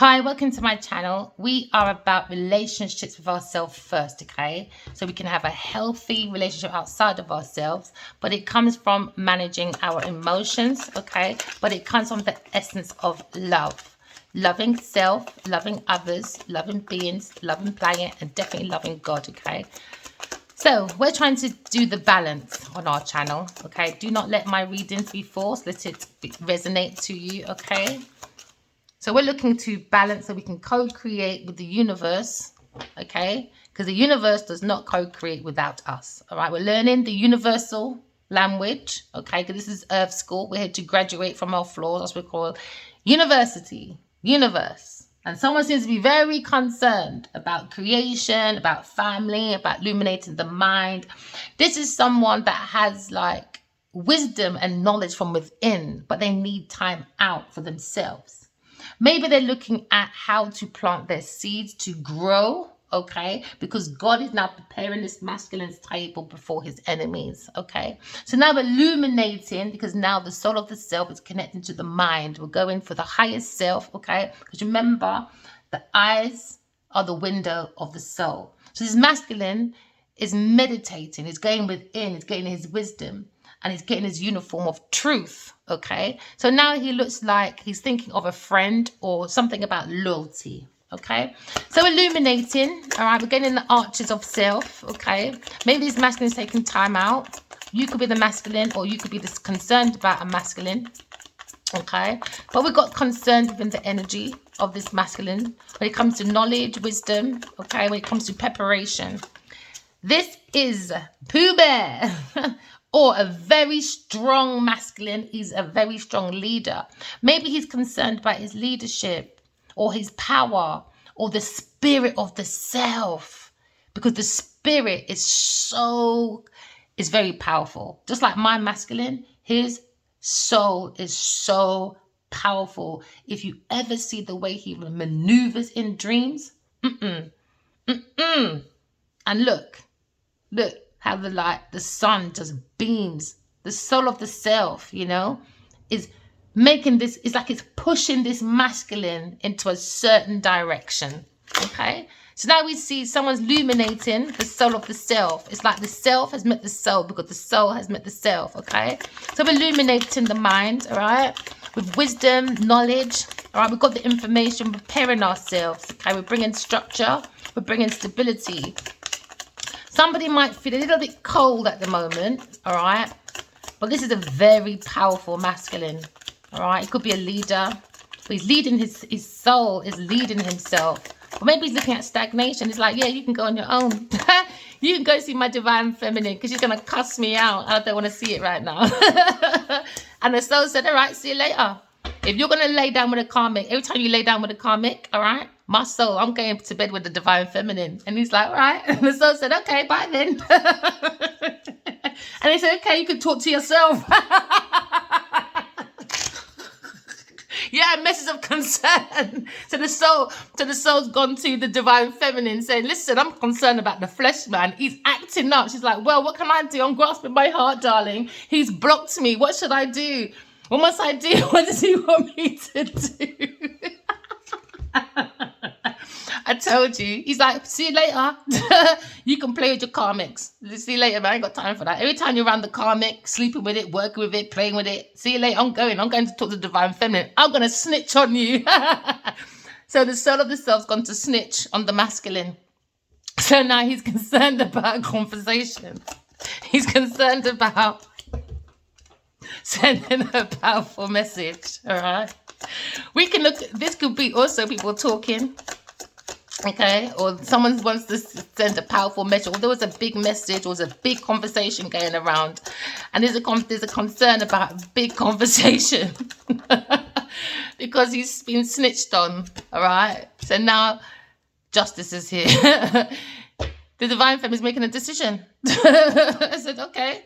Hi, welcome to my channel. We are about relationships with ourselves first, okay? So we can have a healthy relationship outside of ourselves, but it comes from managing our emotions, okay? But it comes from the essence of love. Loving self, loving others, loving beings, loving planet, and definitely loving God, okay? So we're trying to do the balance on our channel, okay? Do not let my readings be forced. Let it resonate to you, okay? So we're looking to balance so we can co-create with the universe, okay? Because the universe does not co-create without us, all right? We're learning the universal language, okay? Because this is Earth School. We're here to graduate from our floors. That's what we call university, universe. And someone seems to be very concerned about creation, about family, about illuminating the mind. This is someone that has like wisdom and knowledge from within, but they need time out for themselves. Maybe they're looking at how to plant their seeds to grow, okay? Because God is now preparing this masculine's table before his enemies, okay? So now we're illuminating because now the soul of the self is connecting to the mind. We're going for the highest self, okay? Because remember, the eyes are the window of the soul. So this masculine is meditating, is going within, is getting his wisdom, and he's getting his uniform of truth, okay? So now he looks like he's thinking of a friend or something about loyalty, okay? So illuminating, all right? We're getting the arches of self, okay? Maybe this masculine is taking time out. You could be the masculine or you could be this concerned about a masculine, okay? But we've got concerned within the energy of this masculine when it comes to knowledge, wisdom, okay? When it comes to preparation. This is Pooh Bear. Or a very strong masculine. He's a very strong leader. Maybe he's concerned about his leadership or his power or the spirit of the self. Because the spirit is very powerful. Just like my masculine, his soul is so powerful. If you ever see the way he maneuvers in dreams, and look. How the sun just beams. The soul of the self, you know, is making this, it's like it's pushing this masculine into a certain direction, okay? So now we see someone's illuminating the soul of the self. It's like the self has met the soul because the soul has met the self, okay? So we're illuminating the mind, all right? With wisdom, knowledge, all right? We've got the information, we're preparing ourselves, okay? We're bringing structure, we're bringing stability. Somebody might feel a little bit cold at the moment, all right? But this is a very powerful masculine, all right? It could be a leader, but he's leading his soul, is leading himself. Or maybe he's looking at stagnation. He's like, yeah, you can go on your own. You can go see my divine feminine because she's going to cuss me out. I don't want to see it right now. And the soul said, all right, see you later. If you're going to lay down with a karmic, every time you lay down with a karmic, all right, my soul, I'm going to bed with the divine feminine. And he's like, all right. And the soul said, okay, bye then. And he said, okay, you can talk to yourself. Yeah, message of concern. So the soul's gone to the divine feminine saying, listen, I'm concerned about the flesh man. He's acting up. She's like, well, what can I do? I'm grasping my heart, darling. He's blocked me. What should I do? What must I do? What does he want me to do? I told you. He's like, see you later. You can play with your karmics. See you later, man. I ain't got time for that. Every time you're around the karmic, sleeping with it, working with it, playing with it. See you later. I'm going to talk to the divine feminine. I'm going to snitch on you. So the soul of the self's gone to snitch on the masculine. So now he's concerned about conversation. He's concerned about sending a powerful message. All right. We can look, this could be also people talking. Okay, or someone wants to send a powerful message, or there was a big message, or was a big conversation going around, and there's a concern about a big conversation because he's been snitched on. All right, so now justice is here. The divine femme is making a decision. I said, okay.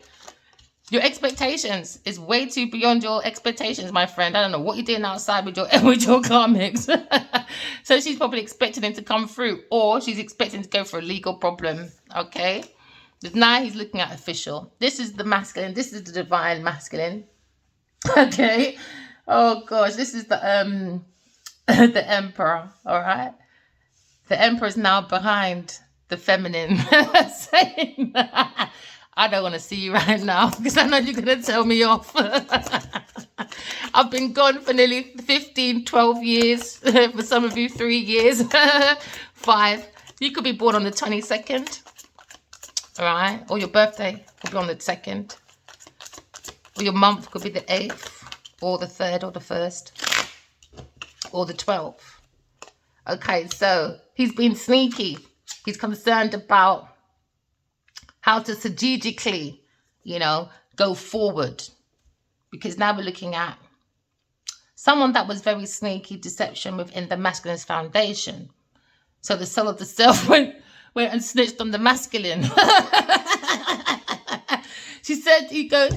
Your expectations is way too beyond your expectations, my friend. I don't know what you're doing outside with your karmics. So she's probably expecting him to come through, or she's expecting to go for a legal problem. Okay. Because now he's looking at official. This is the masculine. This is the divine masculine. Okay. Oh gosh, this is the the Emperor, all right? The Emperor is now behind the feminine, saying, I don't want to see you right now because I know you're going to tell me off. I've been gone for nearly 15, 12 years. For some of you, 3 years, 5. You could be born on the 22nd, all right? Or your birthday could be on the 2nd. Or your month could be the 8th, or the 3rd, or the 1st, or the 12th. Okay, so he's been sneaky. He's concerned about how to strategically, go forward. Because now we're looking at someone that was very sneaky deception within the masculine's foundation. So the soul of the self went and snitched on the masculine. She said, you go,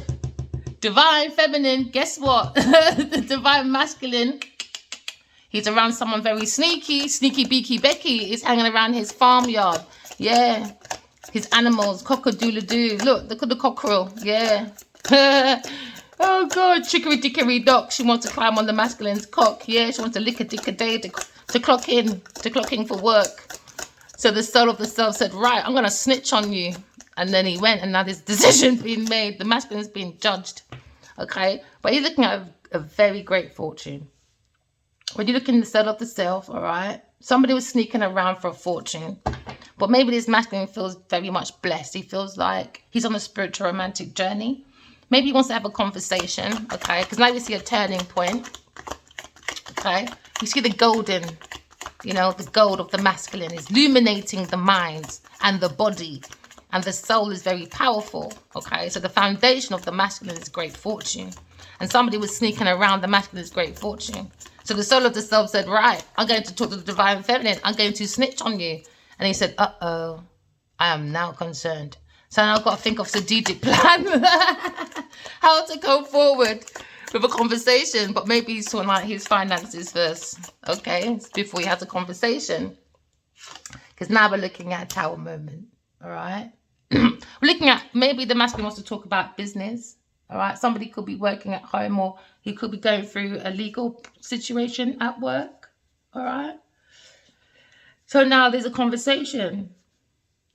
divine feminine, guess what? The divine masculine, he's around someone very sneaky beaky Becky is hanging around his farmyard. Yeah. His animals, cock-a-doodle-doo. Look at the cockerel. Yeah. Oh, God. Chicory-dickory-dock. She wants to climb on the masculine's cock. Yeah, she wants to lick a dick a day to clock in for work. So the soul of the self said, right, I'm going to snitch on you. And then he went, and now this decision's been made. The masculine's been judged. Okay? But he's looking at a very great fortune. When you look in the soul of the self, all right, somebody was sneaking around for a fortune. But maybe this masculine feels very much blessed. He feels like he's on a spiritual romantic journey. Maybe he wants to have a conversation, okay? Because now we see a turning point, okay? You see the golden, the gold of the masculine is illuminating the mind and the body. And the soul is very powerful, okay? So the foundation of the masculine is great fortune. And somebody was sneaking around the masculine's great fortune. So the soul of the self said, right, I'm going to talk to the divine feminine. I'm going to snitch on you. And he said, uh-oh, I am now concerned. So now I've got to think of a strategic plan. How to go forward with a conversation. But maybe he's sorting out his finances first. Okay, before he has a conversation. Because now we're looking at a tower moment. All right. We're looking at maybe the masculine wants to talk about business. All right. Somebody could be working at home, or he could be going through a legal situation at work. All right. So now there's a conversation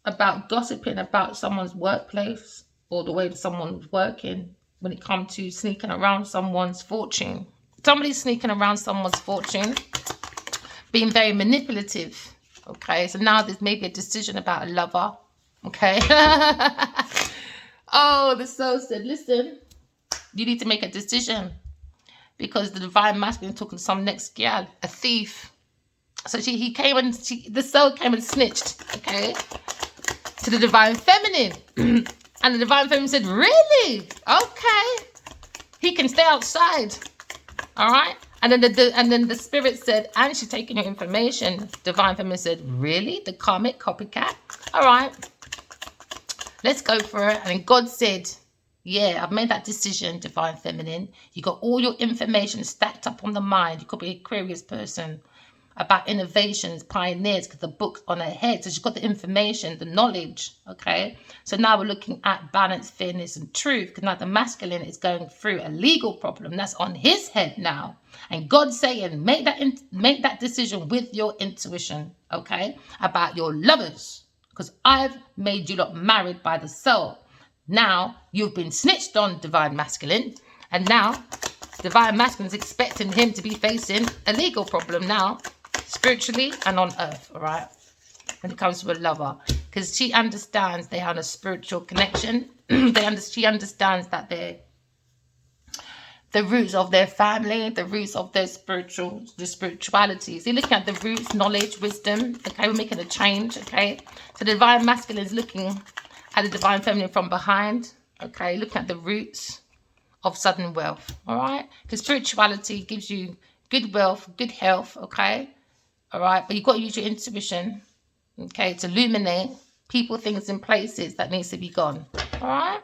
about gossiping about someone's workplace or the way that someone's working when it comes to sneaking around someone's fortune. Somebody's sneaking around someone's fortune, being very manipulative. Okay. So now there's maybe a decision about a lover. Okay. Oh, the soul said, listen, you need to make a decision because the divine masculine talking to some next gal, a thief. So the soul came and snitched, okay, to the divine feminine. And the divine feminine said, really? Okay. He can stay outside. All right. And then the spirit said, and she's taking your information. Divine feminine said, really? The karmic copycat? All right. Let's go for it. And then God said, yeah, I've made that decision, divine feminine. You got all your information stacked up on the mind. You could be a curious person about innovations, pioneers, because the book's on her head. So she's got the information, the knowledge, okay? So now we're looking at balance, fairness, and truth, because now the masculine is going through a legal problem. That's on his head now. And God's saying, make that decision with your intuition, okay? About your lovers, because I've made you lot married by the soul. Now you've been snitched on, divine masculine, and now divine masculine is expecting him to be facing a legal problem now, spiritually and on earth, all right, when it comes to a lover, because she understands they have a spiritual connection. She understands that they're the roots of their family, the roots of their spirituality. So you're looking at the roots, knowledge, wisdom. Okay, we're making a change. Okay, so the divine masculine is looking at the divine feminine from behind. Okay, looking at the roots of sudden wealth. All right, because spirituality gives you good wealth, good health. Okay. All right, but you've got to use your intuition, okay, to illuminate people, things, and places that needs to be gone. All right,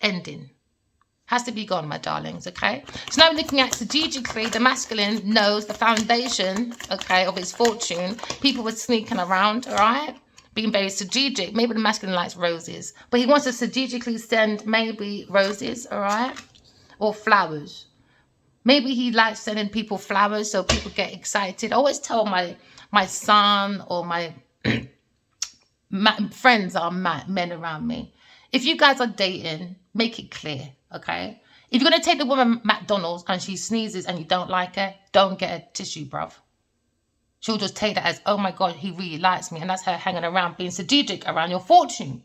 ending has to be gone, my darlings. Okay, so now we're looking at strategically. The masculine knows the foundation, okay, of his fortune. People were sneaking around, all right, being very strategic. Maybe the masculine likes roses, but he wants to strategically send maybe roses, all right, or flowers. Maybe he likes sending people flowers so people get excited. I always tell my son or my friends are men around me. If you guys are dating, make it clear, okay? If you're going to take the woman McDonald's and she sneezes and you don't like her, don't get a tissue, bruv. She'll just take that as, oh my God, he really likes me. And that's her hanging around being strategic around your fortune.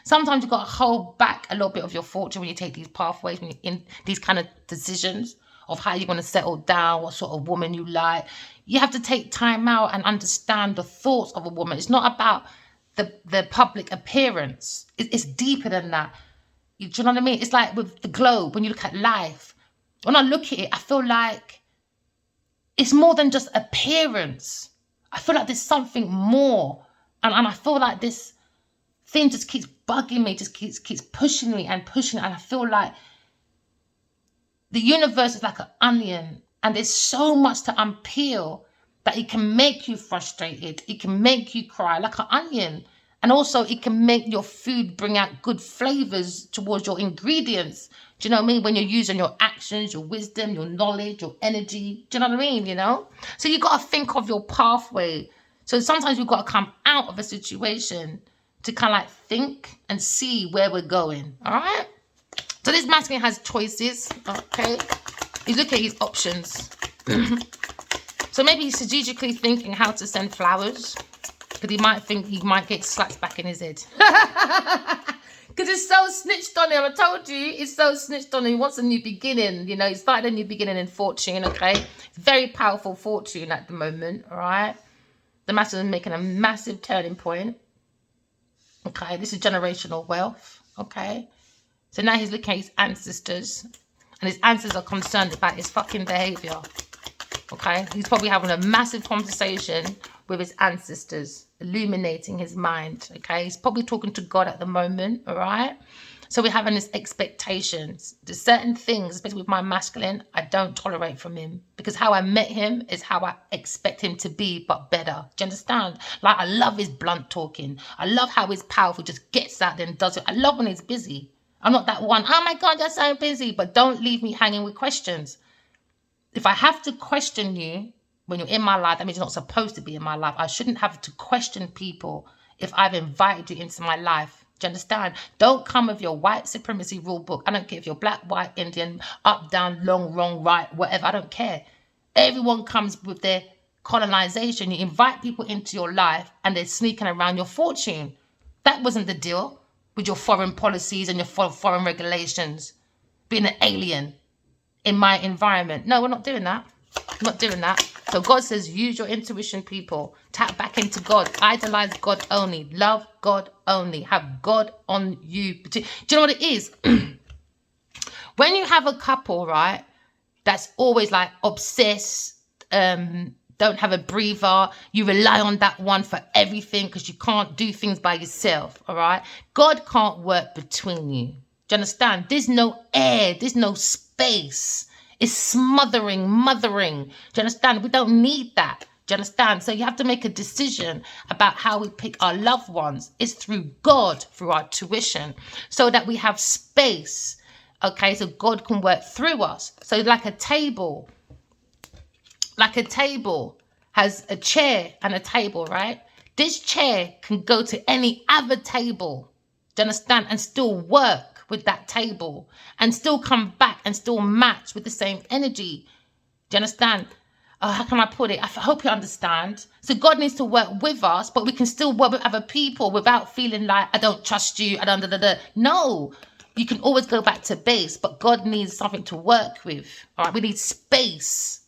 Sometimes you've got to hold back a little bit of your fortune when you take these pathways, when you're in these kind of decisions of how you're going to settle down, what sort of woman you like. You have to take time out and understand the thoughts of a woman. It's not about the public appearance. It's deeper than that. Do you know what I mean? It's like with the globe, when you look at life. When I look at it, I feel like it's more than just appearance. I feel like there's something more. And I feel like this thing just keeps bugging me, just keeps pushing me and pushing it. And I feel like the universe is like an onion and there's so much to unpeel that it can make you frustrated. It can make you cry like an onion. And also it can make your food bring out good flavors towards your ingredients. Do you know what I mean? When you're using your actions, your wisdom, your knowledge, your energy. Do you know what I mean? You know? So you got to think of your pathway. So sometimes you've got to come out of a situation to kind of like think and see where we're going. All right? So this masculine has choices. Okay? You look at his options. So maybe he's strategically thinking how to send flowers. Because he might think he might get slaps back in his head. Because it's so snitched on him. I told you, it's so snitched on him. He wants a new beginning. You know, he started a new beginning in fortune, okay? It's very powerful fortune at the moment, all right? The masculine is making a massive turning point. Okay, this is generational wealth, okay? So now he's looking at his ancestors. And his ancestors are concerned about his fucking behavior. Okay, he's probably having a massive conversation with his ancestors, illuminating his mind. Okay, he's probably talking to God at the moment. All right, so we're having his expectations. There's certain things, especially with my masculine, I don't tolerate from him because how I met him is how I expect him to be, but better. Do you understand? Like, I love his blunt talking. I love how he's powerful, just gets out there and does it. I love when he's busy. I'm not that one, oh my God, you're so busy, but don't leave me hanging with questions. If I have to question you when you're in my life, that means you're not supposed to be in my life. I shouldn't have to question people if I've invited you into my life. Do you understand? Don't come with your white supremacy rule book. I don't care if you're black, white, Indian, up, down, long, wrong, right, whatever. I don't care. Everyone comes with their colonization. You invite people into your life and they're sneaking around your fortune. That wasn't the deal with your foreign policies and your foreign regulations. Being an alien in my environment. No, we're not doing that. We're not doing that. So God says, use your intuition, people. Tap back into God. Idolize God only. Love God only. Have God on you. Do you know what it is? When you have a couple, right, that's always like obsessed, don't have a breather, you rely on that one for everything because you can't do things by yourself, all right? God can't work between you. Do you understand? There's no air. There's no space. It's smothering, mothering. Do you understand? We don't need that. Do you understand? So you have to make a decision about how we pick our loved ones. It's through God, through our tuition, so that we have space. Okay, so God can work through us. So like a table has a chair and a table, right? This chair can go to any other table. Do you understand? And still work with that table and still come back and still match with the same energy. Do you understand? How can I put it? I hope you understand. So God needs to work with us, but we can still work with other people without feeling like, I don't trust you. I don't. No, you can always go back to base, but God needs something to work with. All right, we need space.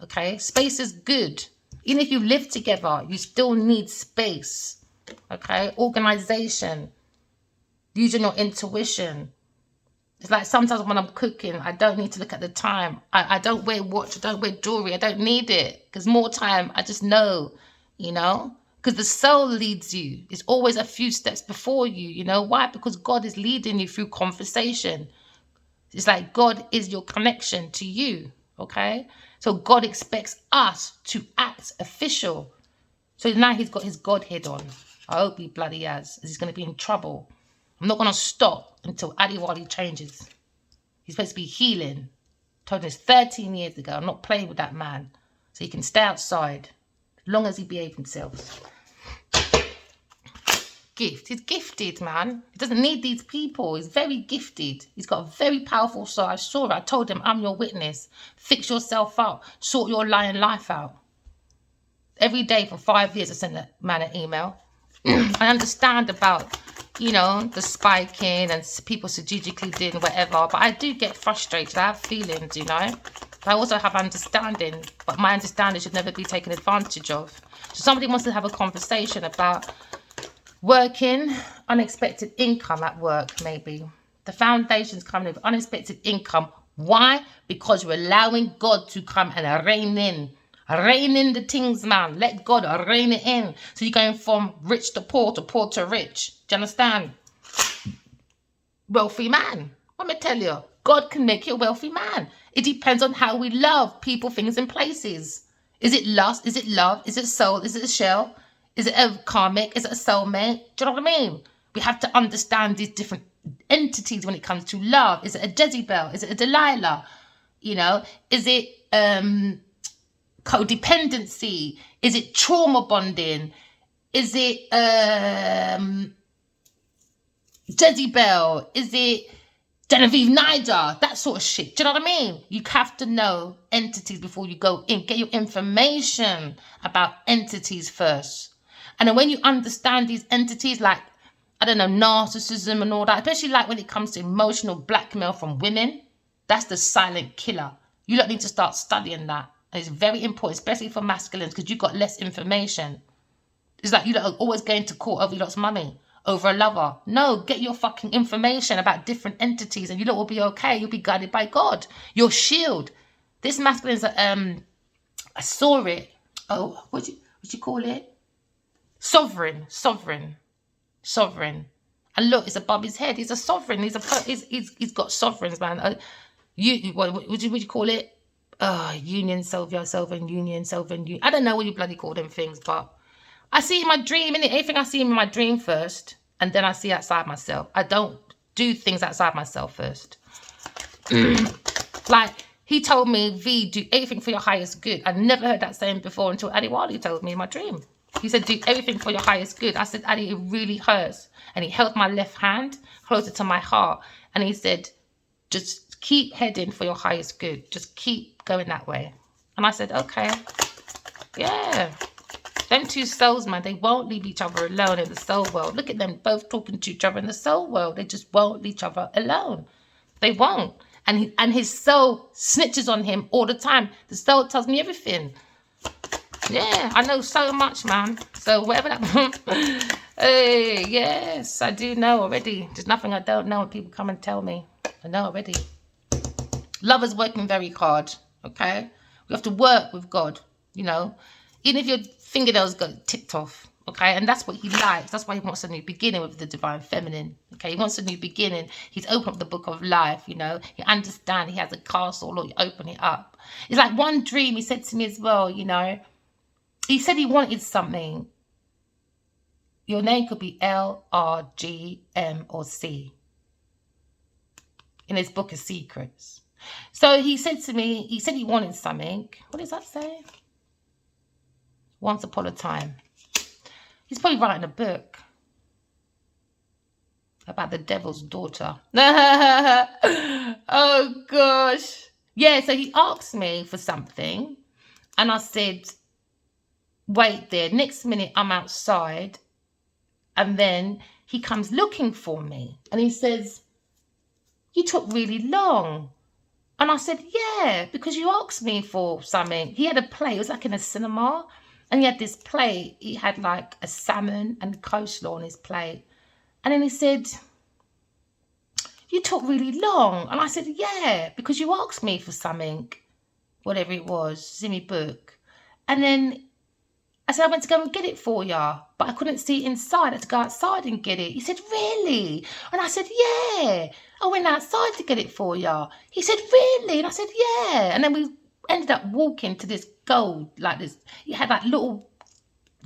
Okay, space is good. Even if you live together, you still need space. Okay, organization. Using your intuition. It's like sometimes when I'm cooking, I don't need to look at the time. I don't wear watch. I don't wear jewelry. I don't need it. Because more time, I just know, you know. Because the soul leads you. It's always a few steps before you, you know. Why? Because God is leading you through conversation. It's like God is your connection to you, okay? So God expects us to act official. So now he's got his Godhead on. I hope he bloody has. He's going to be in trouble. I'm not going to stop until Adiwali changes. He's supposed to be healing, Told him this 13 years ago. I'm not playing with that man. So he can stay outside as long as he behaves himself. Gift. He's gifted, man. He doesn't need these people. He's very gifted. He's got a very powerful soul. I saw it. I told him, I'm your witness. Fix yourself up. Sort your lying life out. Every day for 5 years, I sent that man an email. I understand about, you know, the spiking and people strategically doing whatever, but I do get frustrated. I have feelings, you know. I also have understanding, but my understanding should never be taken advantage of. So somebody wants to have a conversation about working, unexpected income at work, maybe. The foundation's coming in with unexpected income. Why? Because you're allowing God to come and rein in. Rein in the things, man. Let God rein it in. So you're going from rich to poor to rich. Do you understand? Wealthy man. Let me tell you, God can make you a wealthy man. It depends on how we love people, things, and places. Is it lust? Is it love? Is it soul? Is it a shell? Is it a karmic? Is it a soulmate? Do you know what I mean? We have to understand these different entities when it comes to love. Is it a Jezebel? Is it a Delilah? You know, is it codependency? Is it trauma bonding? Is it Jezebel? Is it Genevieve Niger? That sort of shit. Do you know what I mean? You have to know entities before you go in. Get your information about entities first. And then when you understand these entities, like, I don't know, narcissism and all that, especially like when it comes to emotional blackmail from women, that's the silent killer. You don't need to start studying that. And it's very important, especially for masculines, because you've got less information. It's like you don't always going to court over your lot's money, over a lover. No, get your fucking information about different entities and you lot will be okay. You'll be guided by God. Your shield. This masculine's, I saw it. Oh, what you call it? Sovereign. And look, it's above his head. He's a sovereign. He's got sovereigns, man. What do you call it? Union, sovereign, union. I don't know what you bloody call them things, but I see in my dream, innit? Everything I see in my dream first, and then I see outside myself. I don't do things outside myself first. Like, he told me, V, do everything for your highest good. I'd never heard that saying before until Adiwali told me in my dream. He said, do everything for your highest good. I said, Adi, it really hurts. And he held my left hand closer to my heart. And he said, just keep heading for your highest good. Just keep going that way. And I said, okay. Yeah. Them two souls, man, they won't leave each other alone in the soul world. Look at them both talking to each other in the soul world. They just won't leave each other alone. They won't. And his soul snitches on him all the time. The soul tells me everything. Yeah, I know so much, man. So whatever that... Hey, yes, I do know already. There's nothing I don't know when people come and tell me. I know already. Love is working very hard, okay? We have to work with God, you know? Even if your fingernails got tipped off, okay? And that's what he likes. That's why he wants a new beginning with the divine feminine, okay? He wants a new beginning. He's opened up the book of life, you know? He understands he has a castle, or you open it up. It's like one dream he said to me as well, you know? He said he wanted something. Your name could be L, R, G, M, or C in his book of secrets. So he said to me, he said he wanted something. What does that say? Once upon a time. He's probably writing a book about the devil's daughter. Oh, gosh. Yeah, so he asked me for something. And I said, wait there. Next minute, I'm outside. And then he comes looking for me. And he says, you took really long. And I said, yeah, because you asked me for something. He had a play. It was like in a cinema. And he had this plate. He had like a salmon and coleslaw on his plate. And then he said, you took really long. And I said, yeah, because you asked me for something, whatever it was, it's in my book. And then I said, I went to go and get it for you, but I couldn't see it inside. I had to go outside and get it. He said, really? And I said, yeah. I went outside to get it for you. He said, really? And I said, yeah. And then we ended up walking to this gold, like this. He had like little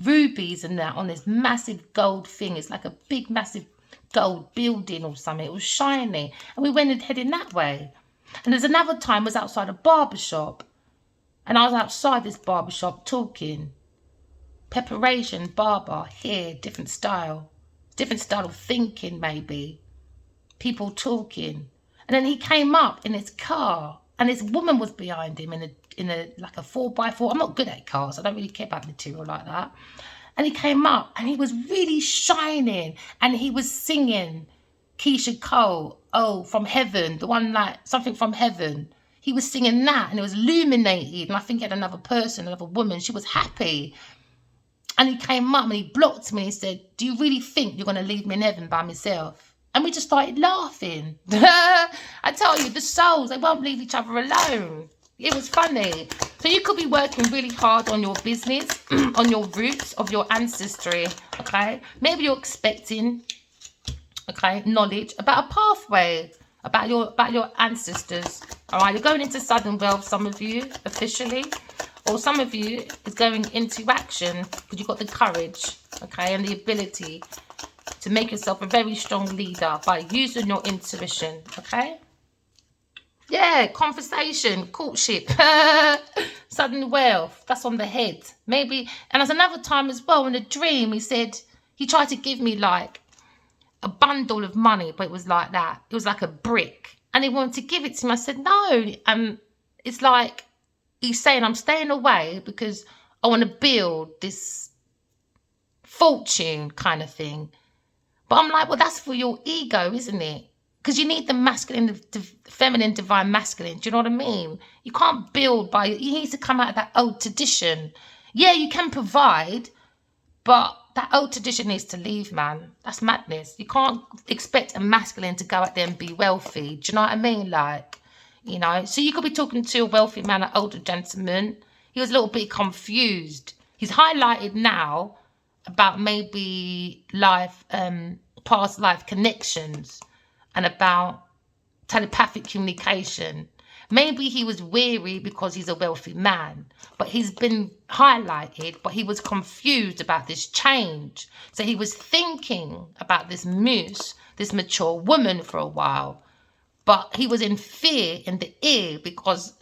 rubies and that on this massive gold thing. It's like a big, massive gold building or something. It was shiny. And we went and heading that way. And there's another time I was outside a barbershop. And I was outside this barbershop talking. Preparation, barber, hair, different style of thinking maybe. People talking. And then he came up in his car and this woman was behind him in a like a 4x4. I'm not good at cars. I don't really care about material like that. And he came up and he was really shining and he was singing Keisha Cole, Oh, From Heaven, the one like something from heaven. He was singing that and it was illuminated. And I think he had another person, another woman. She was happy. And he came up and he blocked me and he said, do you really think you're going to leave me in heaven by myself? And we just started laughing. I tell you, the souls, they won't leave each other alone. It was funny. So you could be working really hard on your business, on your roots of your ancestry, okay? Maybe you're expecting, okay, knowledge about a pathway, about your ancestors, all right? You're going into sudden wealth, some of you, officially. Or some of you is going into action because you've got the courage, okay, and the ability to make yourself a very strong leader by using your intuition, okay? Yeah, conversation, courtship, sudden wealth, that's on the head. Maybe, and there's another time as well in a dream, he said, he tried to give me like a bundle of money, but it was like that. It was like a brick. And he wanted to give it to me. I said, no. And it's like, he's saying, I'm staying away because I want to build this fortune kind of thing. But I'm like, well, that's for your ego, isn't it? Because you need the masculine, the feminine, divine masculine. Do you know what I mean? You can't build by, you need to come out of that old tradition. Yeah, you can provide, but that old tradition needs to leave, man. That's madness. You can't expect a masculine to go out there and be wealthy. Do you know what I mean? Like, you know, so you could be talking to a wealthy man, an older gentleman. He was a little bit confused. He's highlighted now about maybe life, past life connections and about telepathic communication. Maybe he was weary because he's a wealthy man, but he's been highlighted, but he was confused about this change. So he was thinking about this muse, this mature woman for a while, but he was in fear in the ear because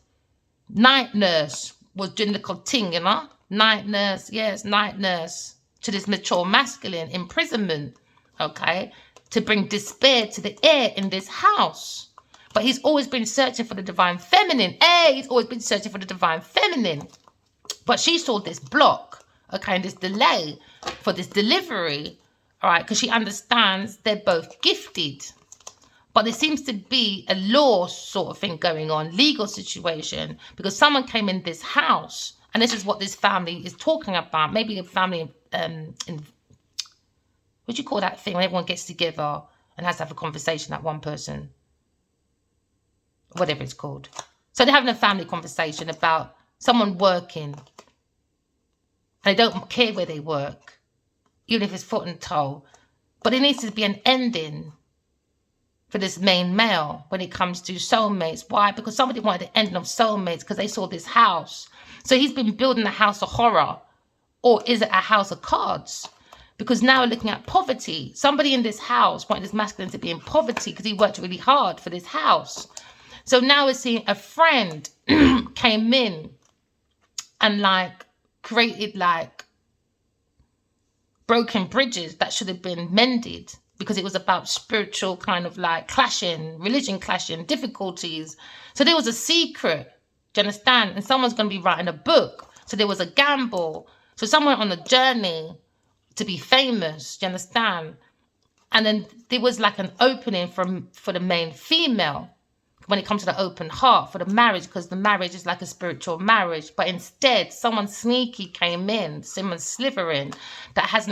night nurse was doing the thing, you know? Night nurse, yes, night nurse to this mature masculine imprisonment, okay? To bring despair to the air in this house. But he's always been searching for the divine feminine. He's always been searching for the divine feminine. But she saw this block, okay, and this delay for this delivery, all right, because she understands they're both gifted. But there seems to be a law sort of thing going on, legal situation, because someone came in this house, and this is what this family is talking about. Maybe a family, what do you call that thing when everyone gets together and has to have a conversation, that one person? Whatever it's called. So they're having a family conversation about someone working. And they don't care where they work, even if it's foot and toe. But there needs to be an ending for this main male when it comes to soulmates. Why? Because somebody wanted the ending of soulmates because they saw this house. So he's been building a house of horror. Or is it a house of cards? Because now we're looking at poverty. Somebody in this house wanted this masculine to be in poverty because he worked really hard for this house. So now we're seeing a friend came in and like created like broken bridges that should have been mended because it was about spiritual kind of like clashing, religion clashing, difficulties. So there was a secret, do you understand? And someone's going to be writing a book. So there was a gamble. So someone on a journey to be famous, do you understand? And then there was like an opening for the main female when it comes to the open heart for the marriage, because the marriage is like a spiritual marriage. But instead, someone sneaky came in, someone slithering that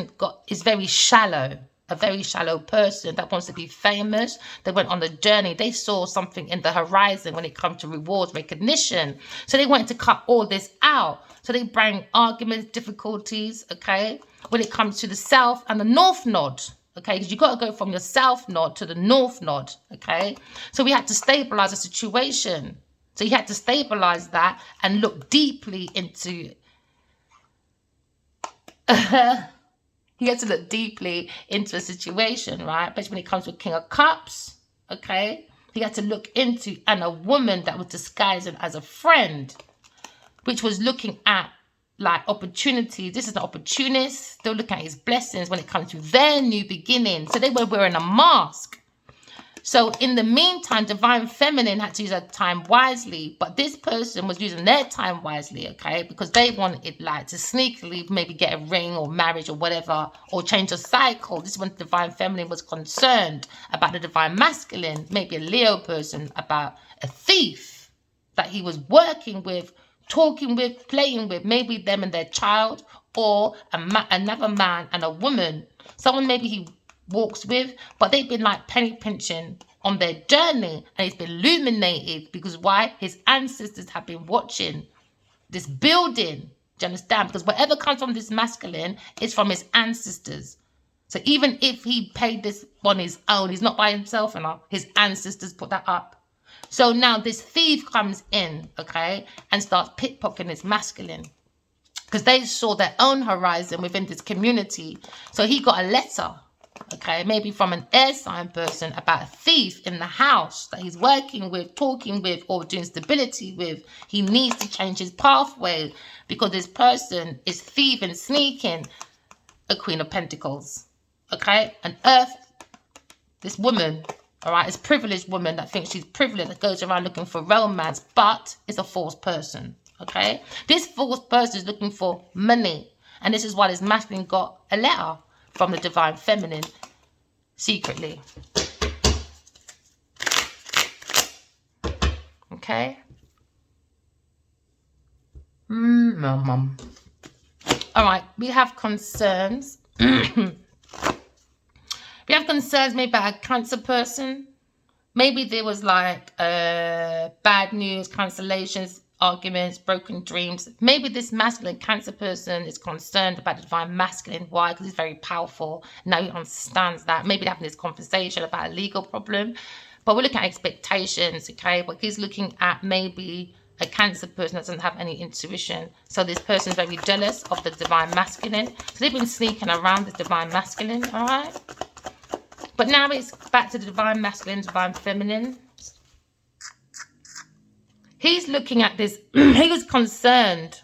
is very shallow, a very shallow person that wants to be famous. They went on the journey. They saw something in the horizon when it comes to rewards, recognition. So they wanted to cut all this out. So they bring arguments, difficulties, okay, when it comes to the south and the north node. Okay, because you've got to go from your south node to the north node, okay? So we had to stabilize the situation. So you had to stabilize that and look deeply into... you had to look deeply into a situation, right? Especially when it comes to King of Cups, okay? he had to look into, and a woman that was disguising as a friend, which was looking at like opportunity. This is the opportunist. They're looking at his blessings when it comes to their new beginning. So they were wearing a mask. So in the meantime, divine feminine had to use her time wisely, but this person was using their time wisely, okay? Because they wanted like to sneakily maybe get a ring or marriage or whatever, or change a cycle. This is when divine feminine was concerned about the divine masculine, maybe a Leo person, about a thief that he was working with, talking with, playing with, maybe them and their child, or another man and a woman, someone maybe he walks with, but they've been like penny pinching on their journey, and it's been illuminated because why? His ancestors have been watching this building. Do you understand? Because whatever comes from this masculine is from his ancestors. So even if he paid this on his own, he's not by himself enough. His ancestors put that up. So now this thief comes in, okay, and starts pickpocketing his masculine because they saw their own horizon within this community. So he got a letter, okay, maybe from an air sign person about a thief in the house that he's working with, talking with, or doing stability with. He needs to change his pathway because this person is thieving, sneaking. A Queen of Pentacles, okay? An earth, this woman, all right, is a privileged woman that thinks she's privileged, that goes around looking for romance, but is a false person, okay? This false person is looking for money, and this is why this masculine got a letter from the divine feminine secretly. Okay. Mum. All right, we have concerns. We have concerns maybe about a Cancer person. Maybe there was like bad news, cancellations, arguments, broken dreams. Maybe this masculine Cancer person is concerned about the divine masculine. Why? Because he's very powerful. Now he understands that. Maybe they're having this conversation about a legal problem. But we're looking at expectations, okay? But he's looking at maybe a Cancer person that doesn't have any intuition. So this person is very jealous of the divine masculine. So they've been sneaking around the divine masculine, all right? But now it's back to the divine masculine, divine feminine. He's looking at this. He was concerned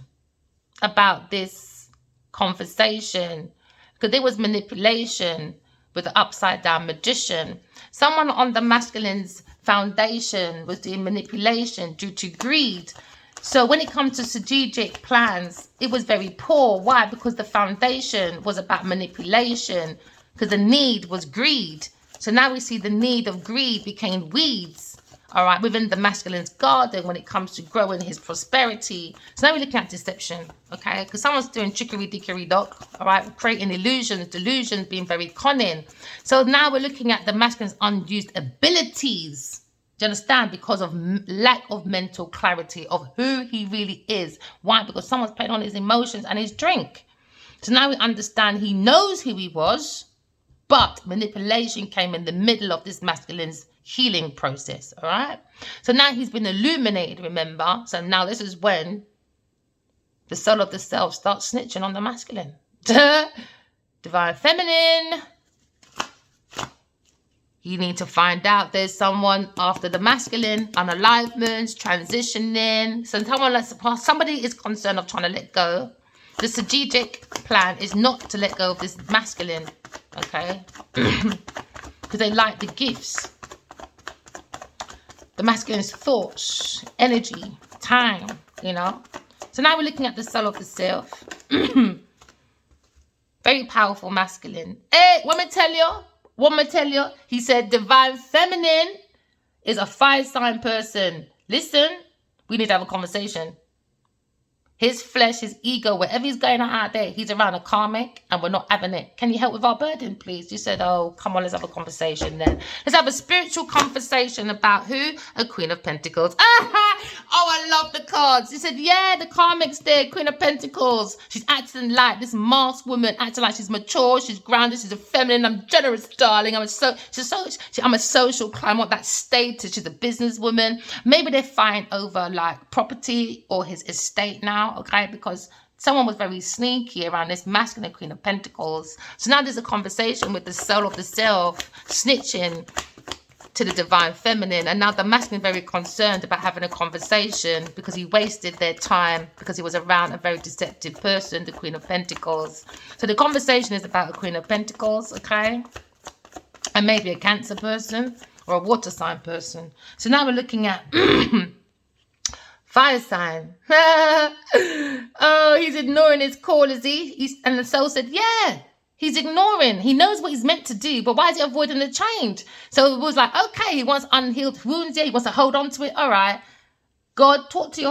about this conversation because there was manipulation with the upside down magician. Someone on the masculine's foundation was doing manipulation due to greed. So when it comes to strategic plans, it was very poor. Why? Because the foundation was about manipulation, because the need was greed. So now we see the need of greed became weeds, all right, within the masculine's garden when it comes to growing his prosperity. So now we're looking at deception, okay, because someone's doing trickery, dickery, dock, all right, creating illusions, delusions, being very cunning. So now we're looking at the masculine's unused abilities. Do you understand? Because of lack of mental clarity of who he really is. Why? Because someone's playing on his emotions and his drink. So now we understand he knows who he was, but manipulation came in the middle of this masculine's healing process, all right? So now he's been illuminated, remember? So now this is when the soul of the self starts snitching on the masculine. Divine feminine. You need to find out there's someone after the masculine, unalignments, transitioning. So somebody is concerned of trying to let go. The strategic plan is not to let go of this masculine, okay? Because they like the gifts. The masculine's thoughts, energy, time, you know? So now we're looking at the soul of the self. Very powerful masculine. Hey, what me tell you? He said divine feminine is a fire sign person. Listen, we need to have a conversation. His flesh, his ego, wherever he's going out there, he's around a karmic and we're not having it. Can you help with our burden, please? You said, oh, come on, let's have a conversation then. Let's have a spiritual conversation about who? A Queen of Pentacles. Oh, I love the cards. He said, yeah, the karmic's there, Queen of Pentacles. She's acting like this masked woman, acting like she's mature, she's grounded, she's a feminine, I'm generous, darling. I'm a social climber, I want that status. She's a businesswoman. Maybe they're fighting over like property or his estate now. Okay, because someone was very sneaky around this masculine Queen of Pentacles. So now there's a conversation with the soul of the self, snitching to the divine feminine. And now the masculine is very concerned about having a conversation because he wasted their time because he was around a very deceptive person, the Queen of Pentacles. So the conversation is about the Queen of Pentacles, okay? And maybe a Cancer person or a water sign person. So now we're looking at fire sign. Oh, he's ignoring his call, is he? And the soul said, yeah. He's ignoring. He knows what he's meant to do, but why is he avoiding the change? So it was like, okay, he wants unhealed wounds. Yeah, he wants to hold on to it. All right, God, talk to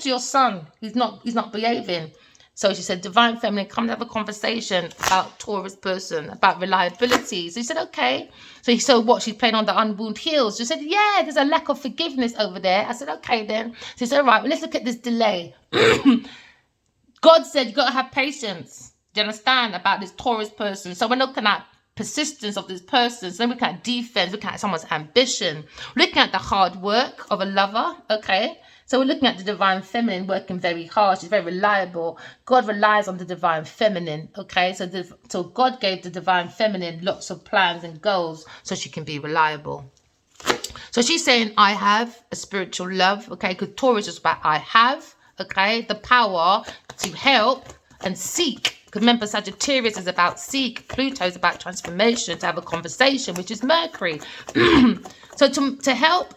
your son. He's not behaving. So she said, divine feminine, come and have a conversation about Taurus person, about reliability. So he said, okay. So what? She's playing on the unwound heels. She said, yeah, there's a lack of forgiveness over there. I said, okay then. So he said, all right, well, let's look at this delay. God said you got to have patience. Do you understand about this Taurus person? So we're looking at persistence of this person. So then we're looking at defense, looking at someone's ambition, looking at the hard work of a lover. Okay. So we're looking at the divine feminine working very hard. She's very reliable. God relies on the divine feminine. Okay. So God gave the divine feminine lots of plans and goals so she can be reliable. So she's saying, I have a spiritual love. Okay. Because Taurus is about I have. Okay. The power to help and seek. Remember, Sagittarius is about seek. Pluto is about transformation, to have a conversation, which is Mercury. So to help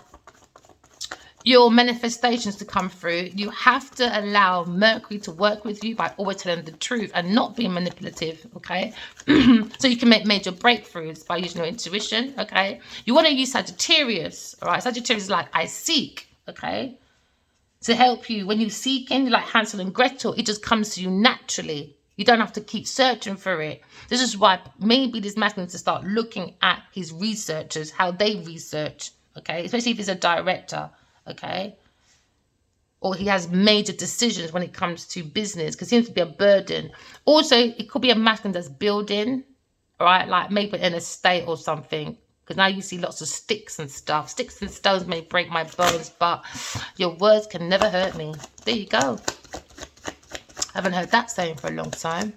your manifestations to come through, you have to allow Mercury to work with you by always telling the truth and not being manipulative, okay? So you can make major breakthroughs by using your intuition, okay? You want to use Sagittarius, all right? Sagittarius is like, I seek, okay? To help you. When you seek in, like Hansel and Gretel, it just comes to you naturally. You don't have to keep searching for it. This is why maybe this masculine needs to start looking at his researchers, how they research, okay? Especially if he's a director, okay? Or he has major decisions when it comes to business, because it seems to be a burden. Also, it could be a masculine that's building, right? Like maybe an estate or something. Because now you see lots of sticks and stuff. Sticks and stones may break my bones, but your words can never hurt me. There you go. Haven't heard that saying for a long time.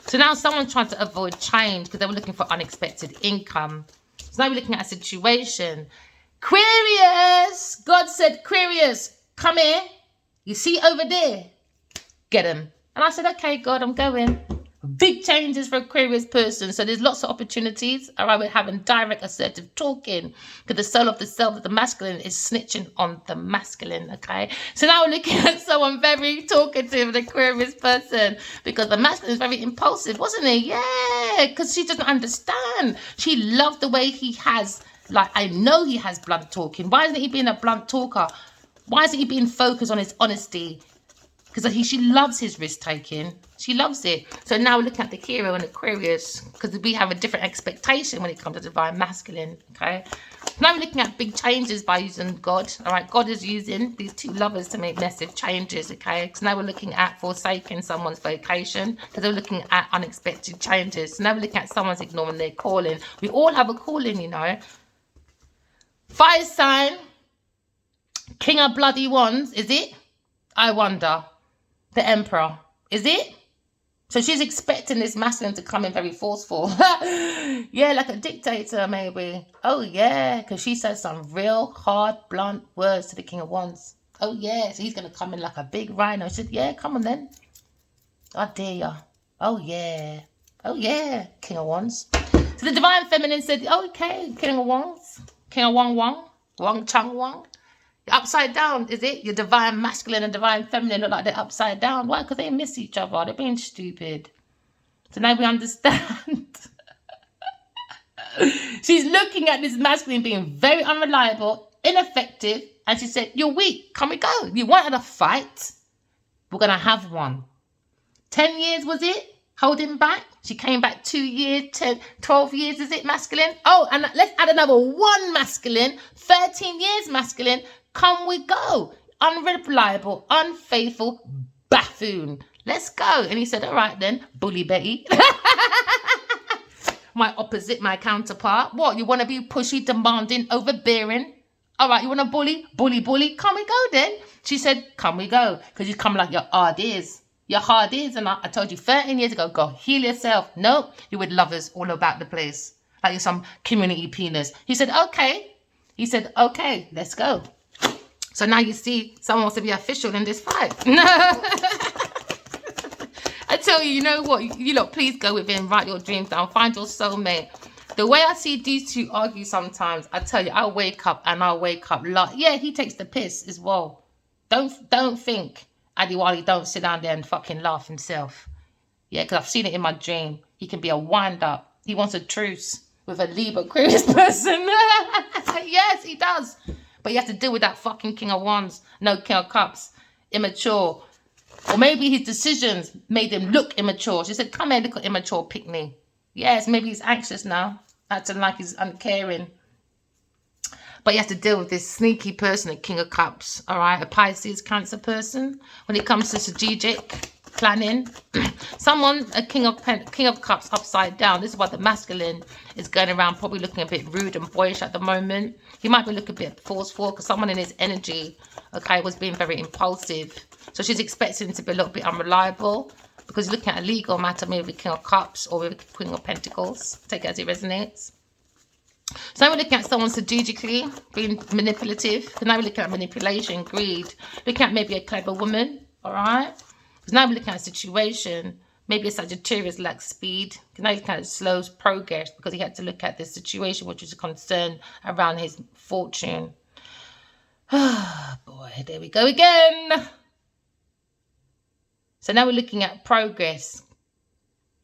So now someone's trying to avoid change because they were looking for unexpected income. So now we're looking at a situation. Aquarius! God said, Aquarius, come here. You see over there? Get him. And I said, okay, God, I'm going. Big changes for Aquarius person. So there's lots of opportunities. All right, we're having direct assertive talking because the soul of the self of the masculine is snitching on the masculine. Okay, so now we're looking at someone very talkative, the Aquarius person, because the masculine is very impulsive, wasn't he? Yeah, because she doesn't understand. She loved the way he has, like, I know he has blunt talking. Why isn't he being a blunt talker? Why isn't he being focused on his honesty? Because she loves his risk taking. She loves it. So now we're looking at the hero and Aquarius, because we have a different expectation when it comes to divine masculine. Okay. Now we're looking at big changes by using God. All right. God is using these two lovers to make massive changes. Okay. So now we're looking at forsaking someone's vocation, because we're looking at unexpected changes. So now we're looking at someone's ignoring their calling. We all have a calling, you know. Fire sign. King of bloody wands. Is it? I wonder. The Emperor. Is it? So she's expecting this masculine to come in very forceful. Yeah, like a dictator maybe. Oh yeah, because she says some real hard, blunt words to the King of Wands. Oh yeah, so he's going to come in like a big rhino. She said, yeah, come on then. I dare ya. Oh yeah. Oh yeah, King of Wands. So the divine feminine said, oh, okay, King of Wands. King of Wang Chang Wang. Upside down, is it? Your divine masculine and divine feminine look like they're upside down. Why? Because they miss each other. They're being stupid. So now we understand. She's looking at this masculine being very unreliable, ineffective. And she said, you're weak. Can we go? You wanted a fight? We're going to have one. 10 years, was it? Holding back? She came back 2 years, 10, 12 years, is it masculine? Oh, and let's add another 1 masculine. 13 years masculine. Come we go. Unreliable, unfaithful, buffoon. Let's go. And he said, all right then, bully Betty. My opposite, my counterpart. What, you want to be pushy, demanding, overbearing? All right, you want to bully? Bully. Come we go then. She said, come we go. Because you come like your hard ears. Your hard ears. And I told you 13 years ago, go heal yourself. No, you're with lovers all about the place. like you're some community penis. He said, okay. He said, okay, let's go. So now you see someone wants to be official in this fight. I tell you, you know what? You lot, please go within, write your dreams down, find your soulmate. The way I see these two argue sometimes, I tell you, I'll wake up like, yeah, he takes the piss as well. Don't think Adiwali don't sit down there and fucking laugh himself. Yeah, because I've seen it in my dream. He can be a wind-up. He wants a truce with a Libra Aquarius person. Yes, he does. But you have to deal with that fucking King of Wands. No, King of Cups. Immature. Or maybe his decisions made him look immature. She said, come here, look at immature, pick me. Yes, maybe he's anxious now. Acting like he's uncaring. But you have to deal with this sneaky person, a King of Cups. All right, a Pisces, Cancer person. When it comes to strategic planning, someone, a King of Cups upside down. This is why the masculine is going around probably looking a bit rude and boyish at the moment. He might be looking a bit forceful because someone in his energy, okay, was being very impulsive. So she's expecting him to be a little bit unreliable because he's looking at a legal matter, maybe with King of Cups or with Queen of Pentacles. Take it as it resonates. So now we're looking at someone strategically being manipulative. Now we're looking at manipulation, greed. Looking at maybe a clever woman, all right? Because now we're looking at a situation. Maybe a Sagittarius lacks speed. Now he's looking at slow progress because he had to look at the situation, which was a concern around his fortune. Ah, boy, there we go again. So now we're looking at progress.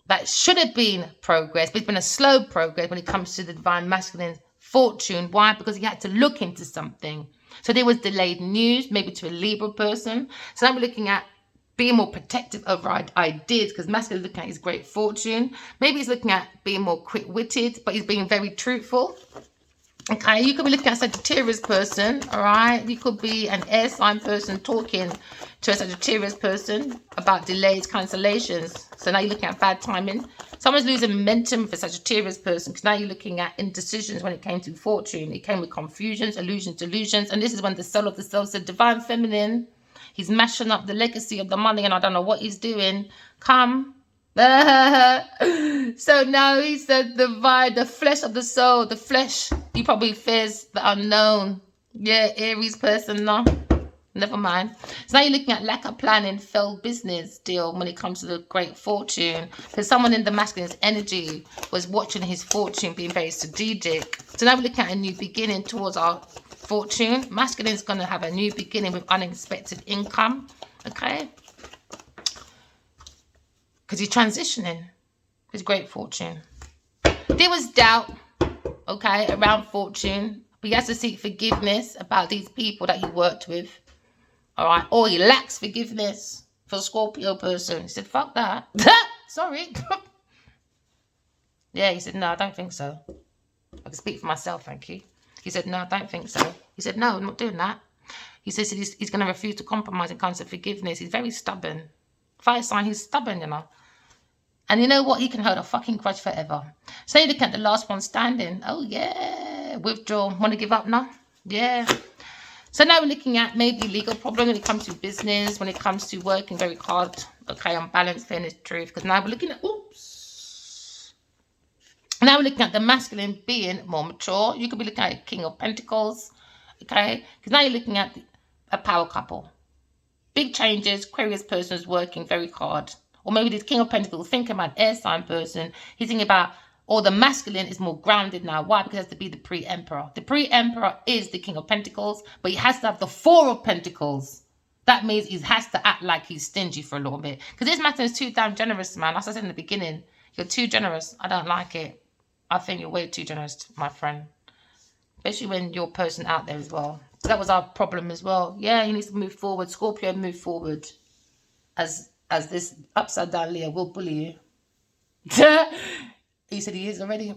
That should have been progress, but it's been a slow progress when it comes to the divine masculine fortune. Why? Because he had to look into something. So there was delayed news, maybe to a Libra person. So now we're looking at being more protective over ideas because masculine is looking at his great fortune. Maybe he's looking at being more quick-witted, but he's being very truthful. Okay, you could be looking at a Sagittarius person, all right? You could be an air sign person talking to a Sagittarius person about delays, cancellations. So now you're looking at bad timing. Someone's losing momentum for a Sagittarius person because now you're looking at indecisions when it came to fortune. It came with confusions, illusions, delusions. And this is when the soul of the self said, divine feminine, he's mashing up the legacy of the money and I don't know what he's doing. Come. So now he said the flesh of the soul, the flesh, he probably fears the unknown. Yeah, Aries person, no, never mind. So now you're looking at lack of planning, failed business deal when it comes to the great fortune. Because someone in the masculine's energy was watching his fortune being very strategic. So now we're looking at a new beginning towards our fortune. Masculine's going to have a new beginning with unexpected income, okay? Because he's transitioning his great fortune. There was doubt, okay, around fortune. But he has to seek forgiveness about these people that he worked with. All right. Or he lacks forgiveness for a Scorpio person. He said, fuck that. Sorry. Yeah, he said, no, I don't think so. I can speak for myself, thank you. He said, no, I don't think so. He said, no, I'm not doing that. He says he's going to refuse to compromise when it comes to forgiveness. He's very stubborn. Fire sign, he's stubborn, you know. And you know what? He can hold a fucking grudge forever. So you look at the last one standing. Oh, yeah. Withdraw. Want to give up now? Yeah. So now we're looking at maybe legal problem when it comes to business, when it comes to working very hard. Okay, on balance, fairness, truth. Because now we're looking at, oops. Now we're looking at the masculine being more mature. You could be looking at a King of Pentacles. Okay. Because now you're looking at a power couple. Big changes. Aquarius person is working very hard. Or maybe this King of Pentacles, thinking about air sign person. He's thinking about, or the masculine is more grounded now. Why? Because it has to be the pre-emperor. The pre-emperor is the King of Pentacles, but he has to have the Four of Pentacles. That means he has to act like he's stingy for a little bit. Because this matter is too damn generous, man. As I said in the beginning, you're too generous. I don't like it. I think you're way too generous, my friend. Especially when you're a person out there as well. So that was our problem as well. Yeah, he needs to move forward. Scorpio, move forward. As this upside down Leo will bully you. He said he is already.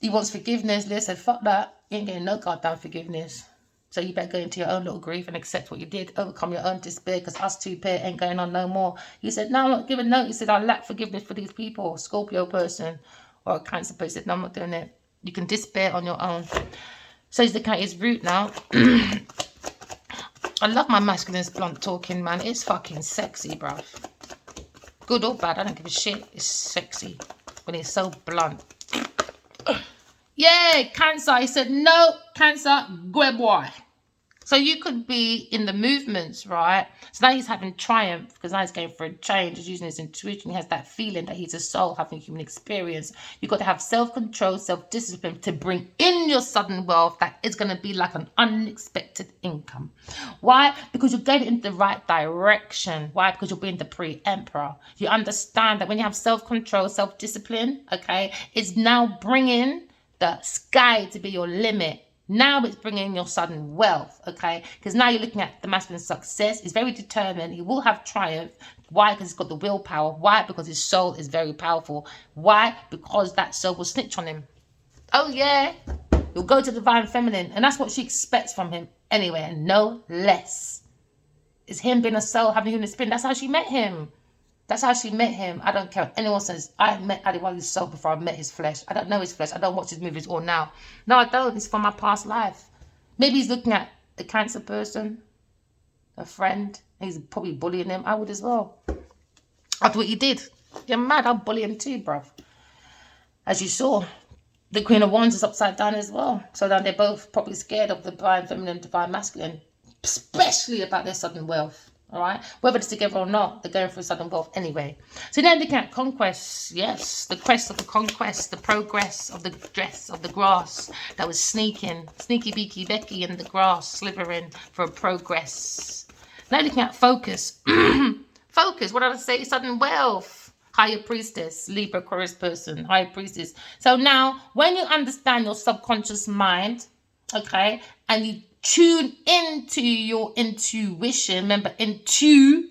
He wants forgiveness. Leo said, fuck that. You ain't getting no goddamn forgiveness. So you better go into your own little grief and accept what you did. Overcome your own despair because us two pair ain't going on no more. He said, no, I'm not giving no. He said, I lack forgiveness for these people. Scorpio person or a Cancer person. He said, no, I'm not doing it. You can despair on your own. So he's looking at his root now. I love my masculine's blunt talking, man. It's fucking sexy, bruv. Good or bad, I don't give a shit. It's sexy when it's so blunt. Yeah, Cancer. He said, no, Cancer, go boy. So you could be in the movements, right? So now he's having triumph because now he's going for a change. He's using his intuition. He has that feeling that he's a soul having human experience. You've got to have self-control, self-discipline to bring in your sudden wealth that is going to be like an unexpected income. Why? Because you're going in the right direction. Why? Because you're being the pre-emperor. You understand that when you have self-control, self-discipline, okay, it's now bringing the sky to be your limit. Now it's bringing your sudden wealth, okay? Because now you're looking at the masculine success. He's very determined. He will have triumph. Why? Because he's got the willpower. Why? Because his soul is very powerful. Why? Because that soul will snitch on him. Oh, yeah. He'll go to divine feminine. And that's what she expects from him anyway, and no less. It's him being a soul, having human spirit. That's how she met him. That's how she met him. I don't care what anyone says. I met Adewale's soul before I met his flesh. I don't know his flesh. I don't watch his movies all now. No, I don't. It's from my past life. Maybe he's looking at a Cancer person, a friend. He's probably bullying him. I would as well. After what he did. You're mad. I'll bully him too, bruv. As you saw, the Queen of Wands is upside down as well. So now they're both probably scared of the divine feminine, divine masculine, especially about their sudden wealth. All right, whether it's together or not, they're going for sudden wealth anyway. So then looking at conquest, yes, the quest of the conquest, the progress of the dress of the grass that was sneaky beaky Becky in the grass, slithering for a progress. Now looking at focus, focus. What did I say? Sudden wealth. Higher priestess, Libra, Aquarius person, higher priestess. So now, when you understand your subconscious mind, okay, and you tune into your intuition. Remember, intuition.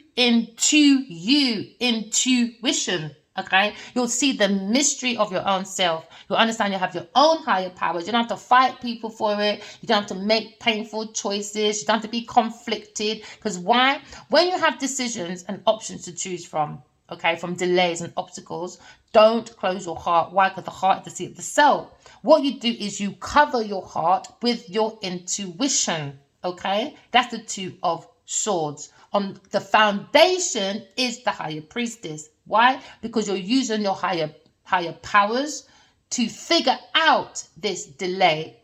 Okay, you'll see the mystery of your own self. You'll understand you have your own higher powers. You don't have to fight people for it. You don't have to make painful choices. You don't have to be conflicted. Because why? When you have decisions and options to choose from, okay, from delays and obstacles, don't close your heart. Why? Because the heart is the seat of the soul. What you do is you cover your heart with your intuition, okay? That's the Two of Swords. On the foundation is the higher priestess. Why? Because you're using your higher powers to figure out this delay,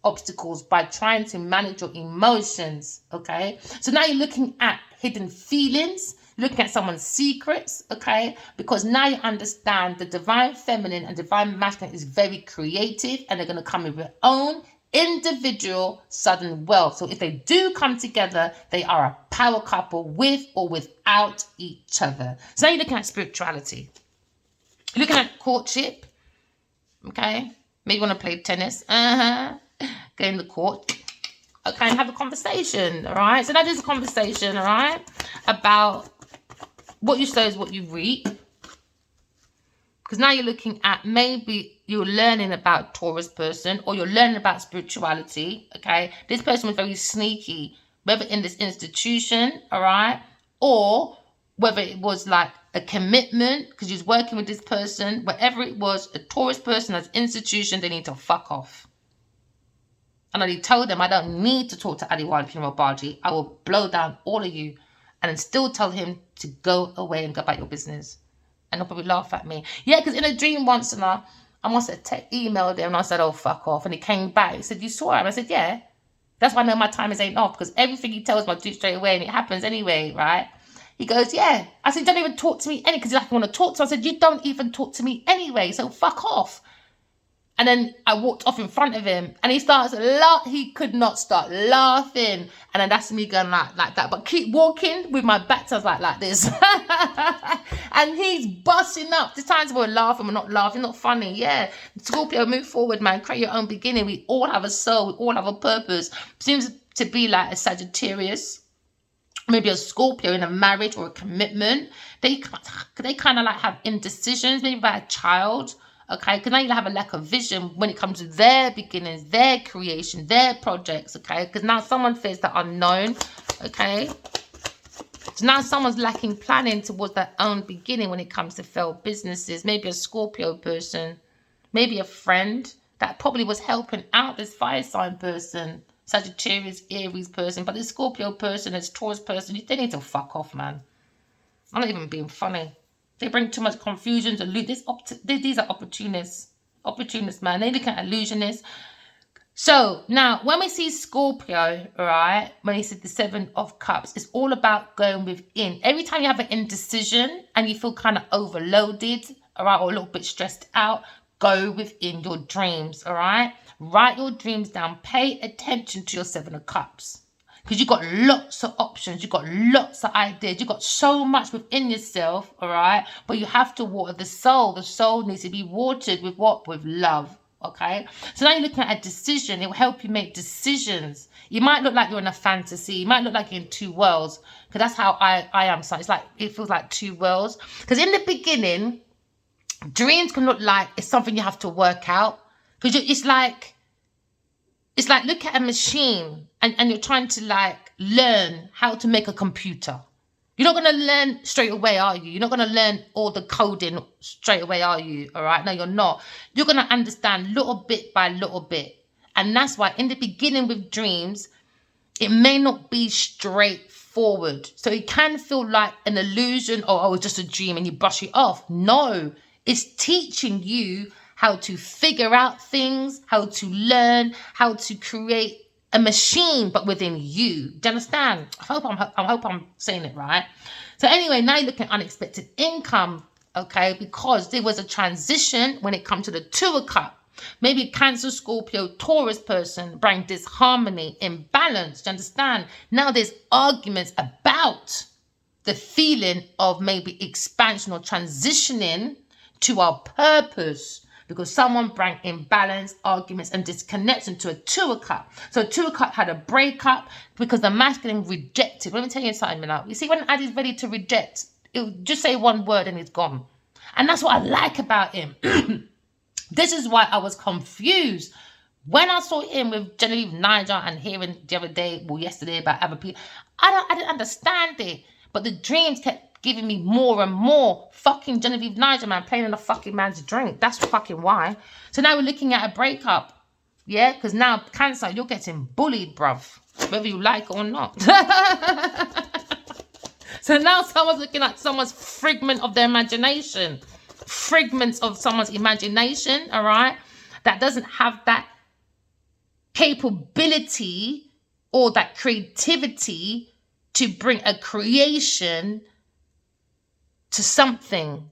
obstacles by trying to manage your emotions, okay? So now you're looking at hidden feelings, looking at someone's secrets, okay? Because now you understand the divine feminine and divine masculine is very creative, and they're going to come with their own individual sudden wealth. So if they do come together, they are a power couple with or without each other. So now you're looking at spirituality. You're looking at courtship, okay? Maybe you want to play tennis. Go in the court. Okay, and have a conversation, all right? So that is a conversation, all right, about what you sow is what you reap. Because now you're looking at, maybe you're learning about Taurus person, or you're learning about spirituality, okay? This person was very sneaky, whether in this institution, all right, or whether it was like a commitment, because you're working with this person, whatever it was, a Taurus person as institution, they need to fuck off. And I told them I don't need to talk to Adewale Pinarabaji. I will blow down all of you, and then still tell him to go away and go about your business. And they'll probably laugh at me. Yeah, because in a dream once, and I must have emailed him, and I said, oh, fuck off. And he came back. He said, you saw him? I said, yeah. That's why I know my time ain't off, because everything he tells me I do straight away, and it happens anyway, right? He goes, yeah. I said, don't even talk to me anyway, because he's like, I want to talk to him. I said, you don't even talk to me anyway, so fuck off. And then I walked off in front of him, and he starts he could not start laughing. And then that's me going like that, but keep walking with my back to us like this. And he's busting up. The times we're laughing, we're not laughing, not funny. Yeah, Scorpio, move forward, man. Create your own beginning. We all have a soul. We all have a purpose. Seems to be like a Sagittarius, maybe a Scorpio in a marriage or a commitment. They kind of like have indecisions, maybe about a child. Okay, because now you have a lack of vision when it comes to their beginnings, their creation, their projects, okay? Because now someone fears the unknown, okay? So now someone's lacking planning towards their own beginning when it comes to failed businesses. Maybe a Scorpio person, maybe a friend that probably was helping out this fire sign person, Sagittarius, Aries person, but this Scorpio person, this Taurus person, they need to fuck off, man. I'm not even being funny. They bring too much confusion to loot. These are opportunists. Opportunist, man. They look at illusionists. So now when we see Scorpio, right, when he said the 7 of Cups, it's all about going within. Every time you have an indecision and you feel kind of overloaded, all right, or a little bit stressed out, go within your dreams, all right? Write your dreams down. Pay attention to your 7 of Cups. Because you've got lots of options. You've got lots of ideas. You've got so much within yourself, all right? But you have to water the soul. The soul needs to be watered with what? With love. Okay, so now you're looking at a decision. It will help you make decisions. You might look like you're in a fantasy. You might look like you're in two worlds, because that's how I am. So it's like, it feels like two worlds. Because in the beginning, dreams can look like it's something you have to work out. Because it's like look at a machine and you're trying to like learn how to make a computer. You're not going to learn straight away, are you? You're not going to learn all the coding straight away, are you? All right? No, you're not. You're going to understand little bit by little bit. And that's why in the beginning with dreams, it may not be straightforward. So it can feel like an illusion, or oh, it's just a dream, and you brush it off. No, it's teaching you how to figure out things, how to learn, how to create a machine, but within you. Do you understand? I hope I'm saying it right. So anyway, now you're looking at unexpected income, okay? Because there was a transition when it comes to the 2 of Cups. Maybe Cancer, Scorpio, Taurus person bring disharmony, imbalance. Do you understand? Now there's arguments about the feeling of maybe expansion or transitioning to our purpose. Because someone brought imbalance, arguments, and disconnection to a 2 of Cups. So 2 of Cups had a breakup because the masculine rejected. Let me tell you something now. You see, when Addy's ready to reject, it'll just say one word and it's gone. And that's what I like about him. This is why I was confused. When I saw him with Genevieve Niger and hearing the other day, well, yesterday about other people, I didn't understand it. But the dreams kept giving me more and more. Fucking Genevieve Niger, man, playing in a fucking man's drink. That's fucking why. So now we're looking at a breakup. Yeah? Because now, Cancer, you're getting bullied, bruv. Whether you like it or not. So now someone's looking at someone's fragment of their imagination. Fragments of someone's imagination, all right? That doesn't have that capability or that creativity to bring a creation to something.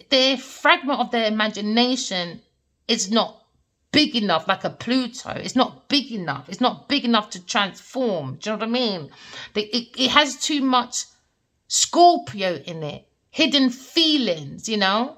Their fragment of their imagination is not big enough, like a Pluto. It's not big enough. It's not big enough to transform. Do you know what I mean? It has too much Scorpio in it. Hidden feelings, you know?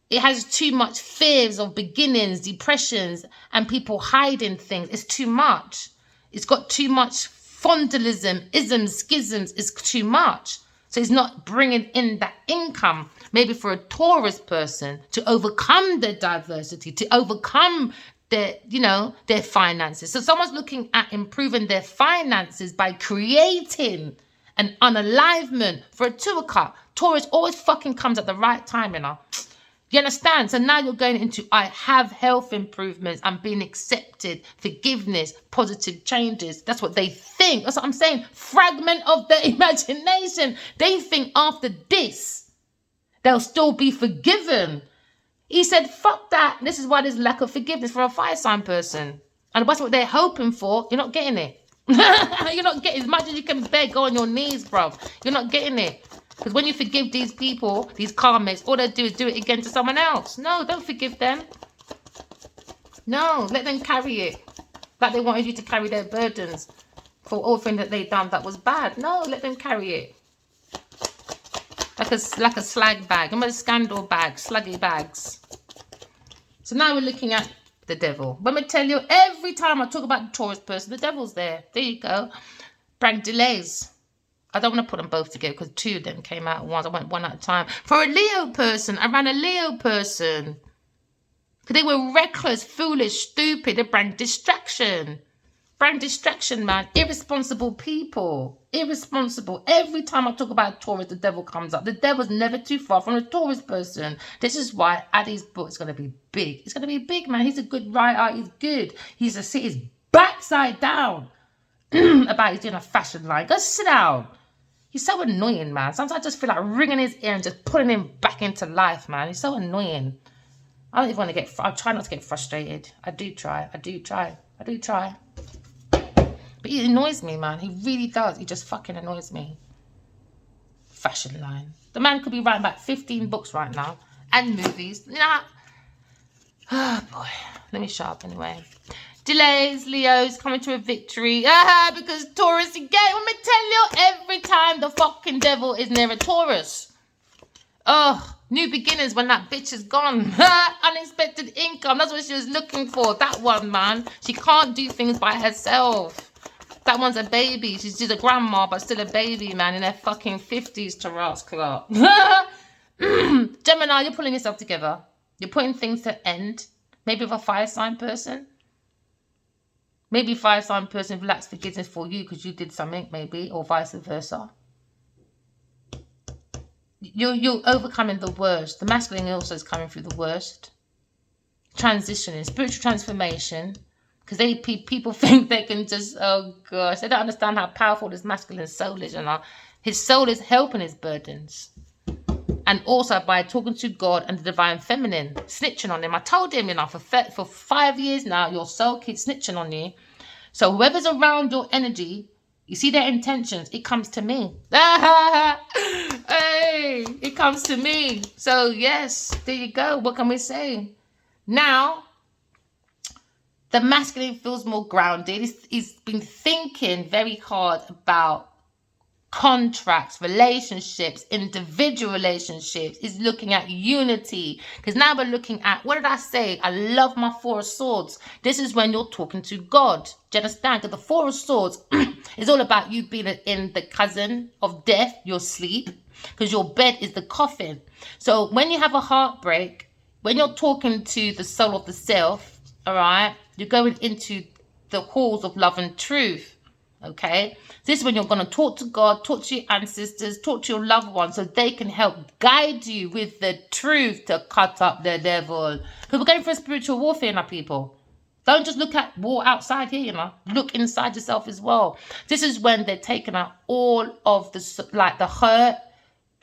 It has too much fears of beginnings, depressions, and people hiding things. It's too much. It's got too much fondalism, isms, schisms. It's too much. So it's not bringing in that income, maybe for a Taurus person to overcome their diversity, to overcome their, their finances. So someone's looking at improving their finances by creating an unalignment for a 2 of Cups. Taurus always fucking comes at the right time, You understand? So now you're going into, I have health improvements. I'm being accepted, forgiveness, positive changes. That's what they think. That's what I'm saying. Fragment of their imagination. They think after this, they'll still be forgiven. He said, fuck that. This is why there's lack of forgiveness for a fire sign person. And that's what they're hoping for. You're not getting it. You're not getting as much as you can beg, go on your knees, bro. You're not getting it. Because when you forgive these people, these karmics, all they do is do it again to someone else. No, don't forgive them. No, let them carry it. Like they wanted you to carry their burdens for all things that they done that was bad. No, let them carry it. Like a slag bag. Remember the scandal bags, sluggy bags. So now we're looking at the devil. Let me tell you, every time I talk about the Taurus person, the devil's there. There you go. Brand delays. I don't want to put them both together because 2 of them came out at once. I went one at a time. For a Leo person, I ran a Leo person. Because they were reckless, foolish, stupid. They bring distraction. Bring distraction, man. Irresponsible people. Irresponsible. Every time I talk about Taurus, the devil comes up. The devil's never too far from a Taurus person. This is why Addy's book is going to be big. It's going to be big, man. He's a good writer. He's good. He's a sit his backside down about he's doing a fashion line. Go sit down. He's so annoying, man. Sometimes I just feel like wringing his ear and just putting him back into life, man. He's so annoying. I don't even want to get, I try not to get frustrated. I do try. But he annoys me, man. He really does. He just fucking annoys me. Fashion line. The man could be writing about 15 books right now. And movies. Nah. Oh, boy. Let me shut up anyway. Delays, Leo's coming to a victory. Because Taurus again. Let me tell you, every time the fucking devil is near a Taurus. Oh, new beginnings when that bitch is gone. Unexpected income. That's what she was looking for. That one, man. She can't do things by herself. That one's a baby. She's a grandma, but still a baby, man, in her fucking 50s to Clark. Gemini, you're pulling yourself together. You're putting things to end. Maybe with a fire sign person. Maybe fire sign person lacks forgiveness for you because you did something, maybe, or vice versa. You're overcoming the worst. The masculine also is coming through the worst. Transitioning, spiritual transformation. Because people think they can just, oh gosh, they don't understand how powerful this masculine soul is. You know? His soul is helping his burdens. And also by talking to God and the divine feminine, snitching on him. I told him, you know, for 5 years now, your soul keeps snitching on you. So whoever's around your energy, you see their intentions, it comes to me. Hey, it comes to me. So yes, there you go. What can we say? Now, the masculine feels more grounded. He's been thinking very hard about contracts, relationships, individual relationships. He's looking at unity. Because now we're looking at, what did I say? I love my Four of Swords. This is when you're talking to God. Do you understand? Because the Four of Swords is all about you being in the cousin of death, your sleep. Because your bed is the coffin. So when you have a heartbreak, when you're talking to the soul of the self, all right, you're going into the halls of love and truth. Okay, this is when you're going to talk to God, talk to your ancestors, talk to your loved ones, so they can help guide you with the truth to cut up the devil. Because we're going for spiritual warfare now, people. Don't just look at war outside here, you know. Look inside yourself as well. This is when they're taking out all of the, like, the hurt,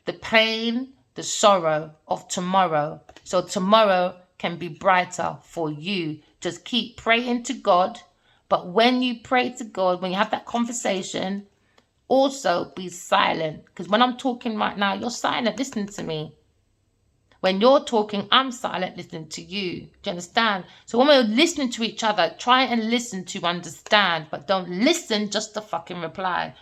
the pain, the sorrow of tomorrow. So tomorrow can be brighter for you. Just keep praying to God. But when you pray to God, when you have that conversation, also be silent. Because when I'm talking right now, you're silent listening to me. When you're talking, I'm silent listening to you. Do you understand? So when we're listening to each other, try and listen to understand. But don't listen just to fucking reply.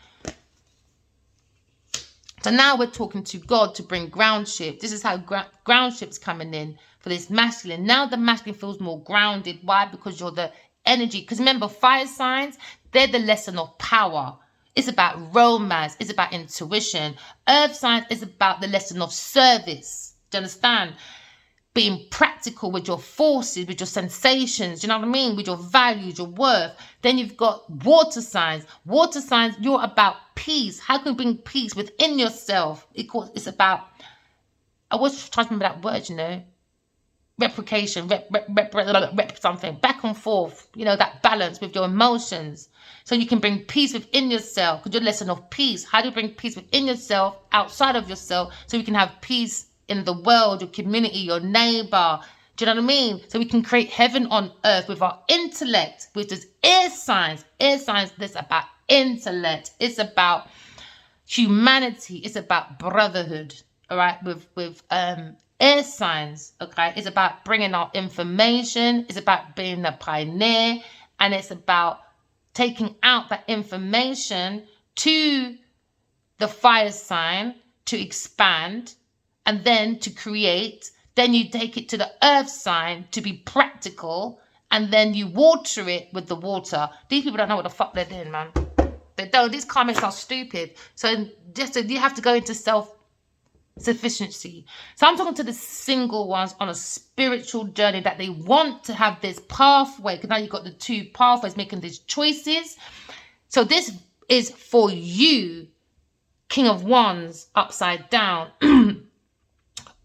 So now we're talking to God to bring groundship. This is how groundship's coming in for this masculine. Now the masculine feels more grounded. Why? Because you're the energy. Because remember, fire signs, they're the lesson of power. It's about romance. It's about intuition. Earth signs is about the lesson of service. Do you understand? Being practical with your forces, with your sensations, you know what I mean? With your values, your worth. Then you've got water signs. Water signs, you're about peace. How can you bring peace within yourself? It's about, I was trying to remember that word, you know. Replication, rep something, back and forth, you know, that balance with your emotions. So you can bring peace within yourself, because you're a lesson of peace. How do you bring peace within yourself, outside of yourself, so you can have peace in the world, your community, your neighbor? Do you know what I mean? So we can create heaven on earth with our intellect, which is air signs. Air signs, this is about intellect. It's about humanity. It's about brotherhood, all right, with air signs, okay? It's about bringing out information. It's about being a pioneer. And it's about taking out that information to the fire sign to expand and then to create. Then you take it to the earth sign to be practical. And then you water it with the water. These people don't know what the fuck they're doing, man. They don't. These comments are stupid. So you have to go into self-sufficiency. So I'm talking to the single ones on a spiritual journey that they want to have this pathway, because now you've got the two pathways making these choices. So this is for you, King of Wands upside down,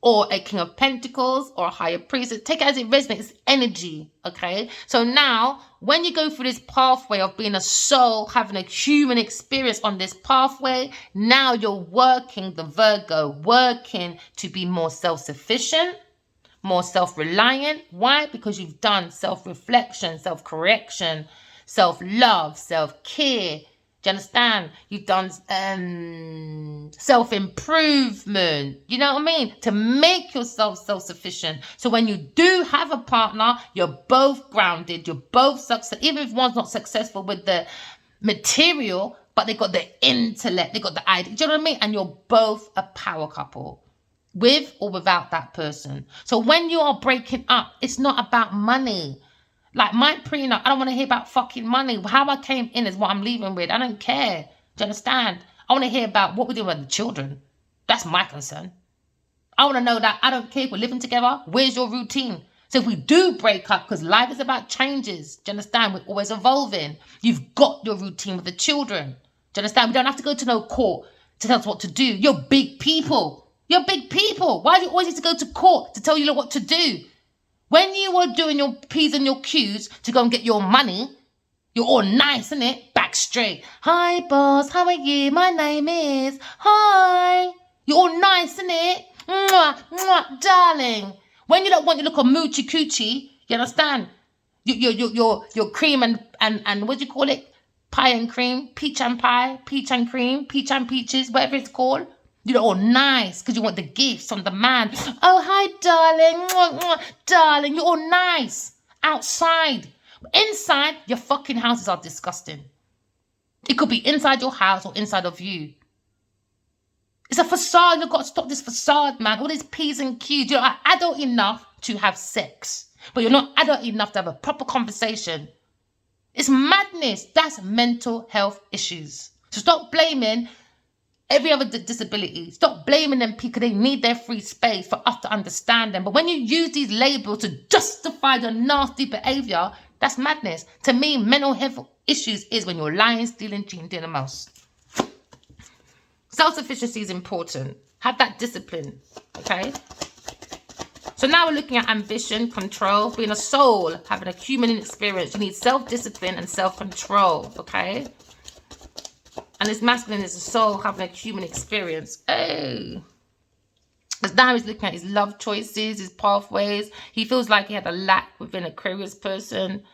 or a King of Pentacles, or a higher priestess. Take it as it resonates. It's energy, okay? So now, when you go through this pathway of being a soul, having a human experience on this pathway, now you're working the Virgo, working to be more self-sufficient, more self-reliant. Why? Because you've done self-reflection, self-correction, self-love, self-care. Do you understand? You've done self-improvement. You know what I mean? To make yourself self-sufficient. So when you do have a partner, you're both grounded. You're both successful. Even if one's not successful with the material, but they got the intellect. They got the idea. Do you know what I mean? And you're both a power couple. With or without that person. So when you are breaking up, it's not about money. Like my prenup, I don't want to hear about fucking money. How I came in is what I'm leaving with. I don't care. Do you understand? I want to hear about what we're doing with the children. That's my concern. I want to know that I don't care if we're living together. Where's your routine? So if we do break up, because life is about changes. Do you understand? We're always evolving. You've got your routine with the children. Do you understand? We don't have to go to no court to tell us what to do. You're big people. You're big people. Why do you always need to go to court to tell you what to do? When you were doing your P's and your Q's to go and get your money, you're all nice, innit? Back straight. Hi, boss. How are you? My name is. Hi. You're all nice, innit? Mwah, mwah, darling. When you don't want your little moochie coochie, you understand? Your cream and what do you call it? Pie and cream, peach and pie, peach and cream, peach and peaches, whatever it's called. You're all nice because you want the gifts from the man. Oh, hi, darling. Mwah, mwah, darling, you're all nice. Outside. Inside, your fucking houses are disgusting. It could be inside your house or inside of you. It's a facade. You've got to stop this facade, man. All these P's and Q's. You're adult enough to have sex, but you're not adult enough to have a proper conversation. It's madness. That's mental health issues. So stop blaming every other disability. Stop blaming them because they need their free space for us to understand them. But when you use these labels to justify the nasty behavior, that's madness. To me, mental health issues is when you're lying, stealing, cheating, doing the most. Self-sufficiency is important. Have that discipline, okay? So now we're looking at ambition, control, being a soul, having a human experience. You need self-discipline and self-control, okay? And this masculine is a soul having a human experience. Hey. Because now he's looking at his love choices, his pathways. He feels like he had a lack within Aquarius person.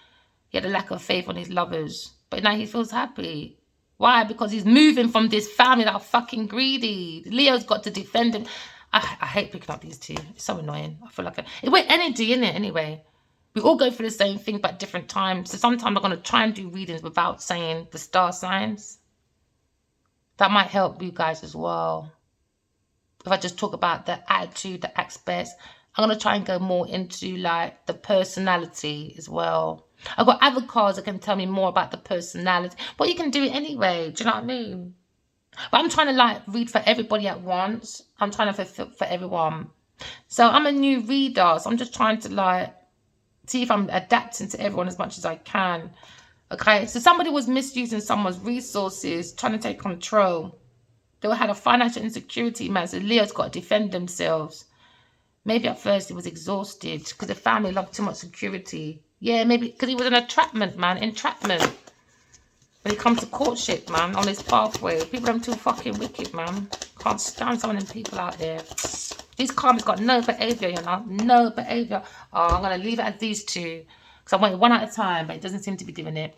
He had a lack of faith on his lovers. But now he feels happy. Why? Because he's moving from this family that are fucking greedy. Leo's got to defend him. I hate picking up these two. It's so annoying. I feel like we're energy, innit? Anyway. We all go through the same thing, but at different times. So sometimes I'm going to try and do readings without saying the star signs. That might help you guys as well. If I just talk about the attitude, the aspects, I'm going to try and go more into like the personality as well. I've got other cards that can tell me more about the personality. But you can do it anyway. Do you know what I mean? But I'm trying to like read for everybody at once. I'm trying to fulfill for everyone. So I'm a new reader. So I'm just trying to like see if I'm adapting to everyone as much as I can. Okay, so somebody was misusing someone's resources, trying to take control. They had a financial insecurity, man. So Leo's got to defend themselves. Maybe at first he was exhausted because the family loved too much security. Yeah, maybe because he was an entrapment, man. Entrapment. When it comes to courtship, man, on his pathway. People are too fucking wicked, man. Can't stand some of them people out there. These karmas got no behavior, you know. No behavior. Oh, I'm going to leave it at these two. Because I went one at a time, but it doesn't seem to be doing it.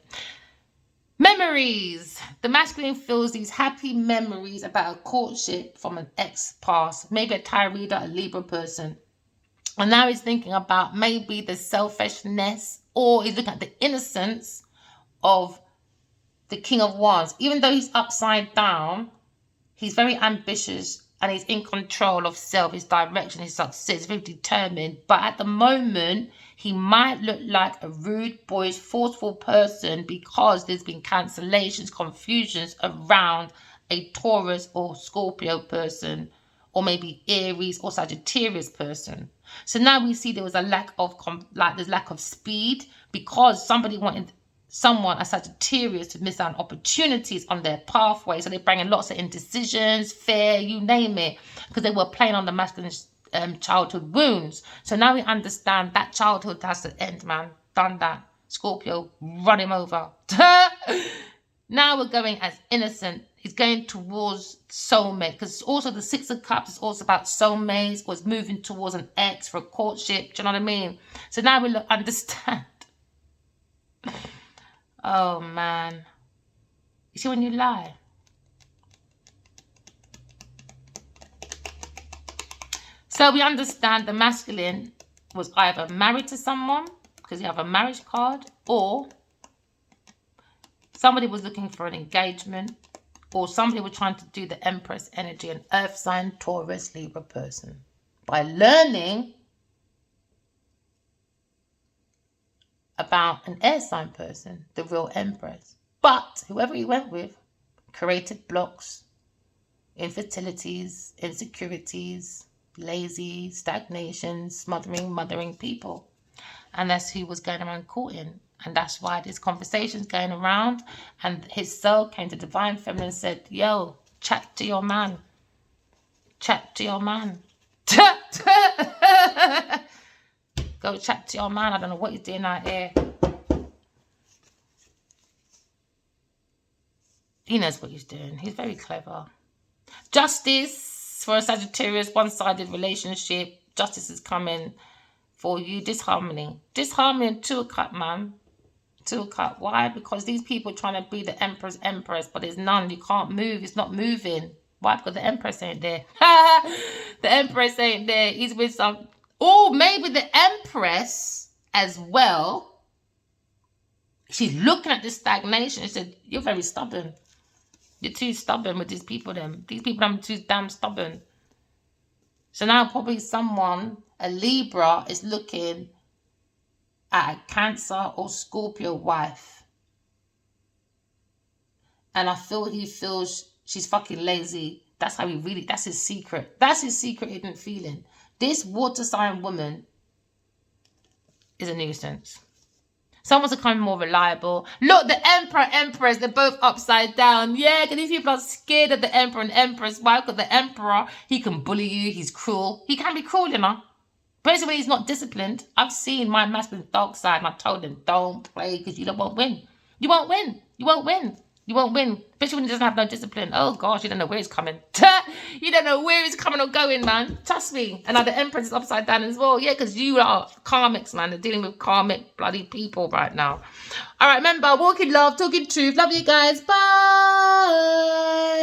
Memories. The masculine feels these happy memories about a courtship from an ex past. Maybe a tarot reader, a Libra person. And now he's thinking about maybe the selfishness, or he's looking at the innocence of the King of Wands. Even though he's upside down, he's very ambitious and he's in control of self, his direction, his success, very determined. But at the moment, he might look like a rude, boyish, forceful person because there's been cancellations, confusions around a Taurus or Scorpio person, or maybe Aries or Sagittarius person. So now we see there was a lack of lack of speed because somebody wanted someone, a Sagittarius, to miss out on opportunities on their pathway. So they're bringing lots of indecisions, fear, you name it, because they were playing on the masculine childhood wounds. So now we understand that childhood has to end, man. Done that. Scorpio, run him over. Now we're going as innocent. He's going towards soulmate, because also the Six of Cups is also about soulmates, was moving towards an ex for a courtship. Do you know what I mean? So now we understand. Oh, man. You see, when you lie. So we understand the masculine was either married to someone, because you have a marriage card, or somebody was looking for an engagement, or somebody was trying to do the Empress energy, an earth sign, Taurus, Libra person, by learning about an air sign person, the real Empress. But whoever he went with created blocks, infertilities, insecurities, lazy, stagnation, smothering, mothering people. And that's who was going around courting. And that's why this conversation's going around. And his soul came to Divine Feminine and said, yo, chat to your man. Chat to your man. Go chat to your man. I don't know what he's doing out here. He knows what he's doing. He's very clever. Justice for a Sagittarius, one-sided relationship. Justice is coming for you. Disharmony. Disharmony and 2 of Cups, man. 2 of Cups. Why? Because these people are trying to be the Empress, but there's none. You can't move. It's not moving. Why? Because the Empress ain't there. The Empress ain't there. He's with some... Oh, maybe the Empress as well. She's looking at this stagnation. She said, you're very stubborn. You're too stubborn with these people, them. These people are too damn stubborn. So now probably someone, a Libra, is looking at a Cancer or Scorpio wife. And I feel he feels she's fucking lazy. That's how he really, that's his secret. That's his secret hidden feeling. This water sign woman is a nuisance. Someone's becoming more reliable. Look, the Emperor, Empress, they're both upside down. Yeah, because these people are scared of the Emperor and Empress. Why? Because the Emperor, he can bully you. He's cruel. He can be cruel, you know. Basically, he's not disciplined. I've seen my masculine dark side, and I told him, don't play because you won't win. You won't win. You won't win. You won't win. Especially when he doesn't have no discipline. Oh, gosh, you don't know where he's coming. You don't know where he's coming or going, man. Trust me. And now the Empress is upside down as well. Yeah, because you are karmics, man. They're dealing with karmic bloody people right now. All right, remember, walk in love, talking truth. Love you guys. Bye.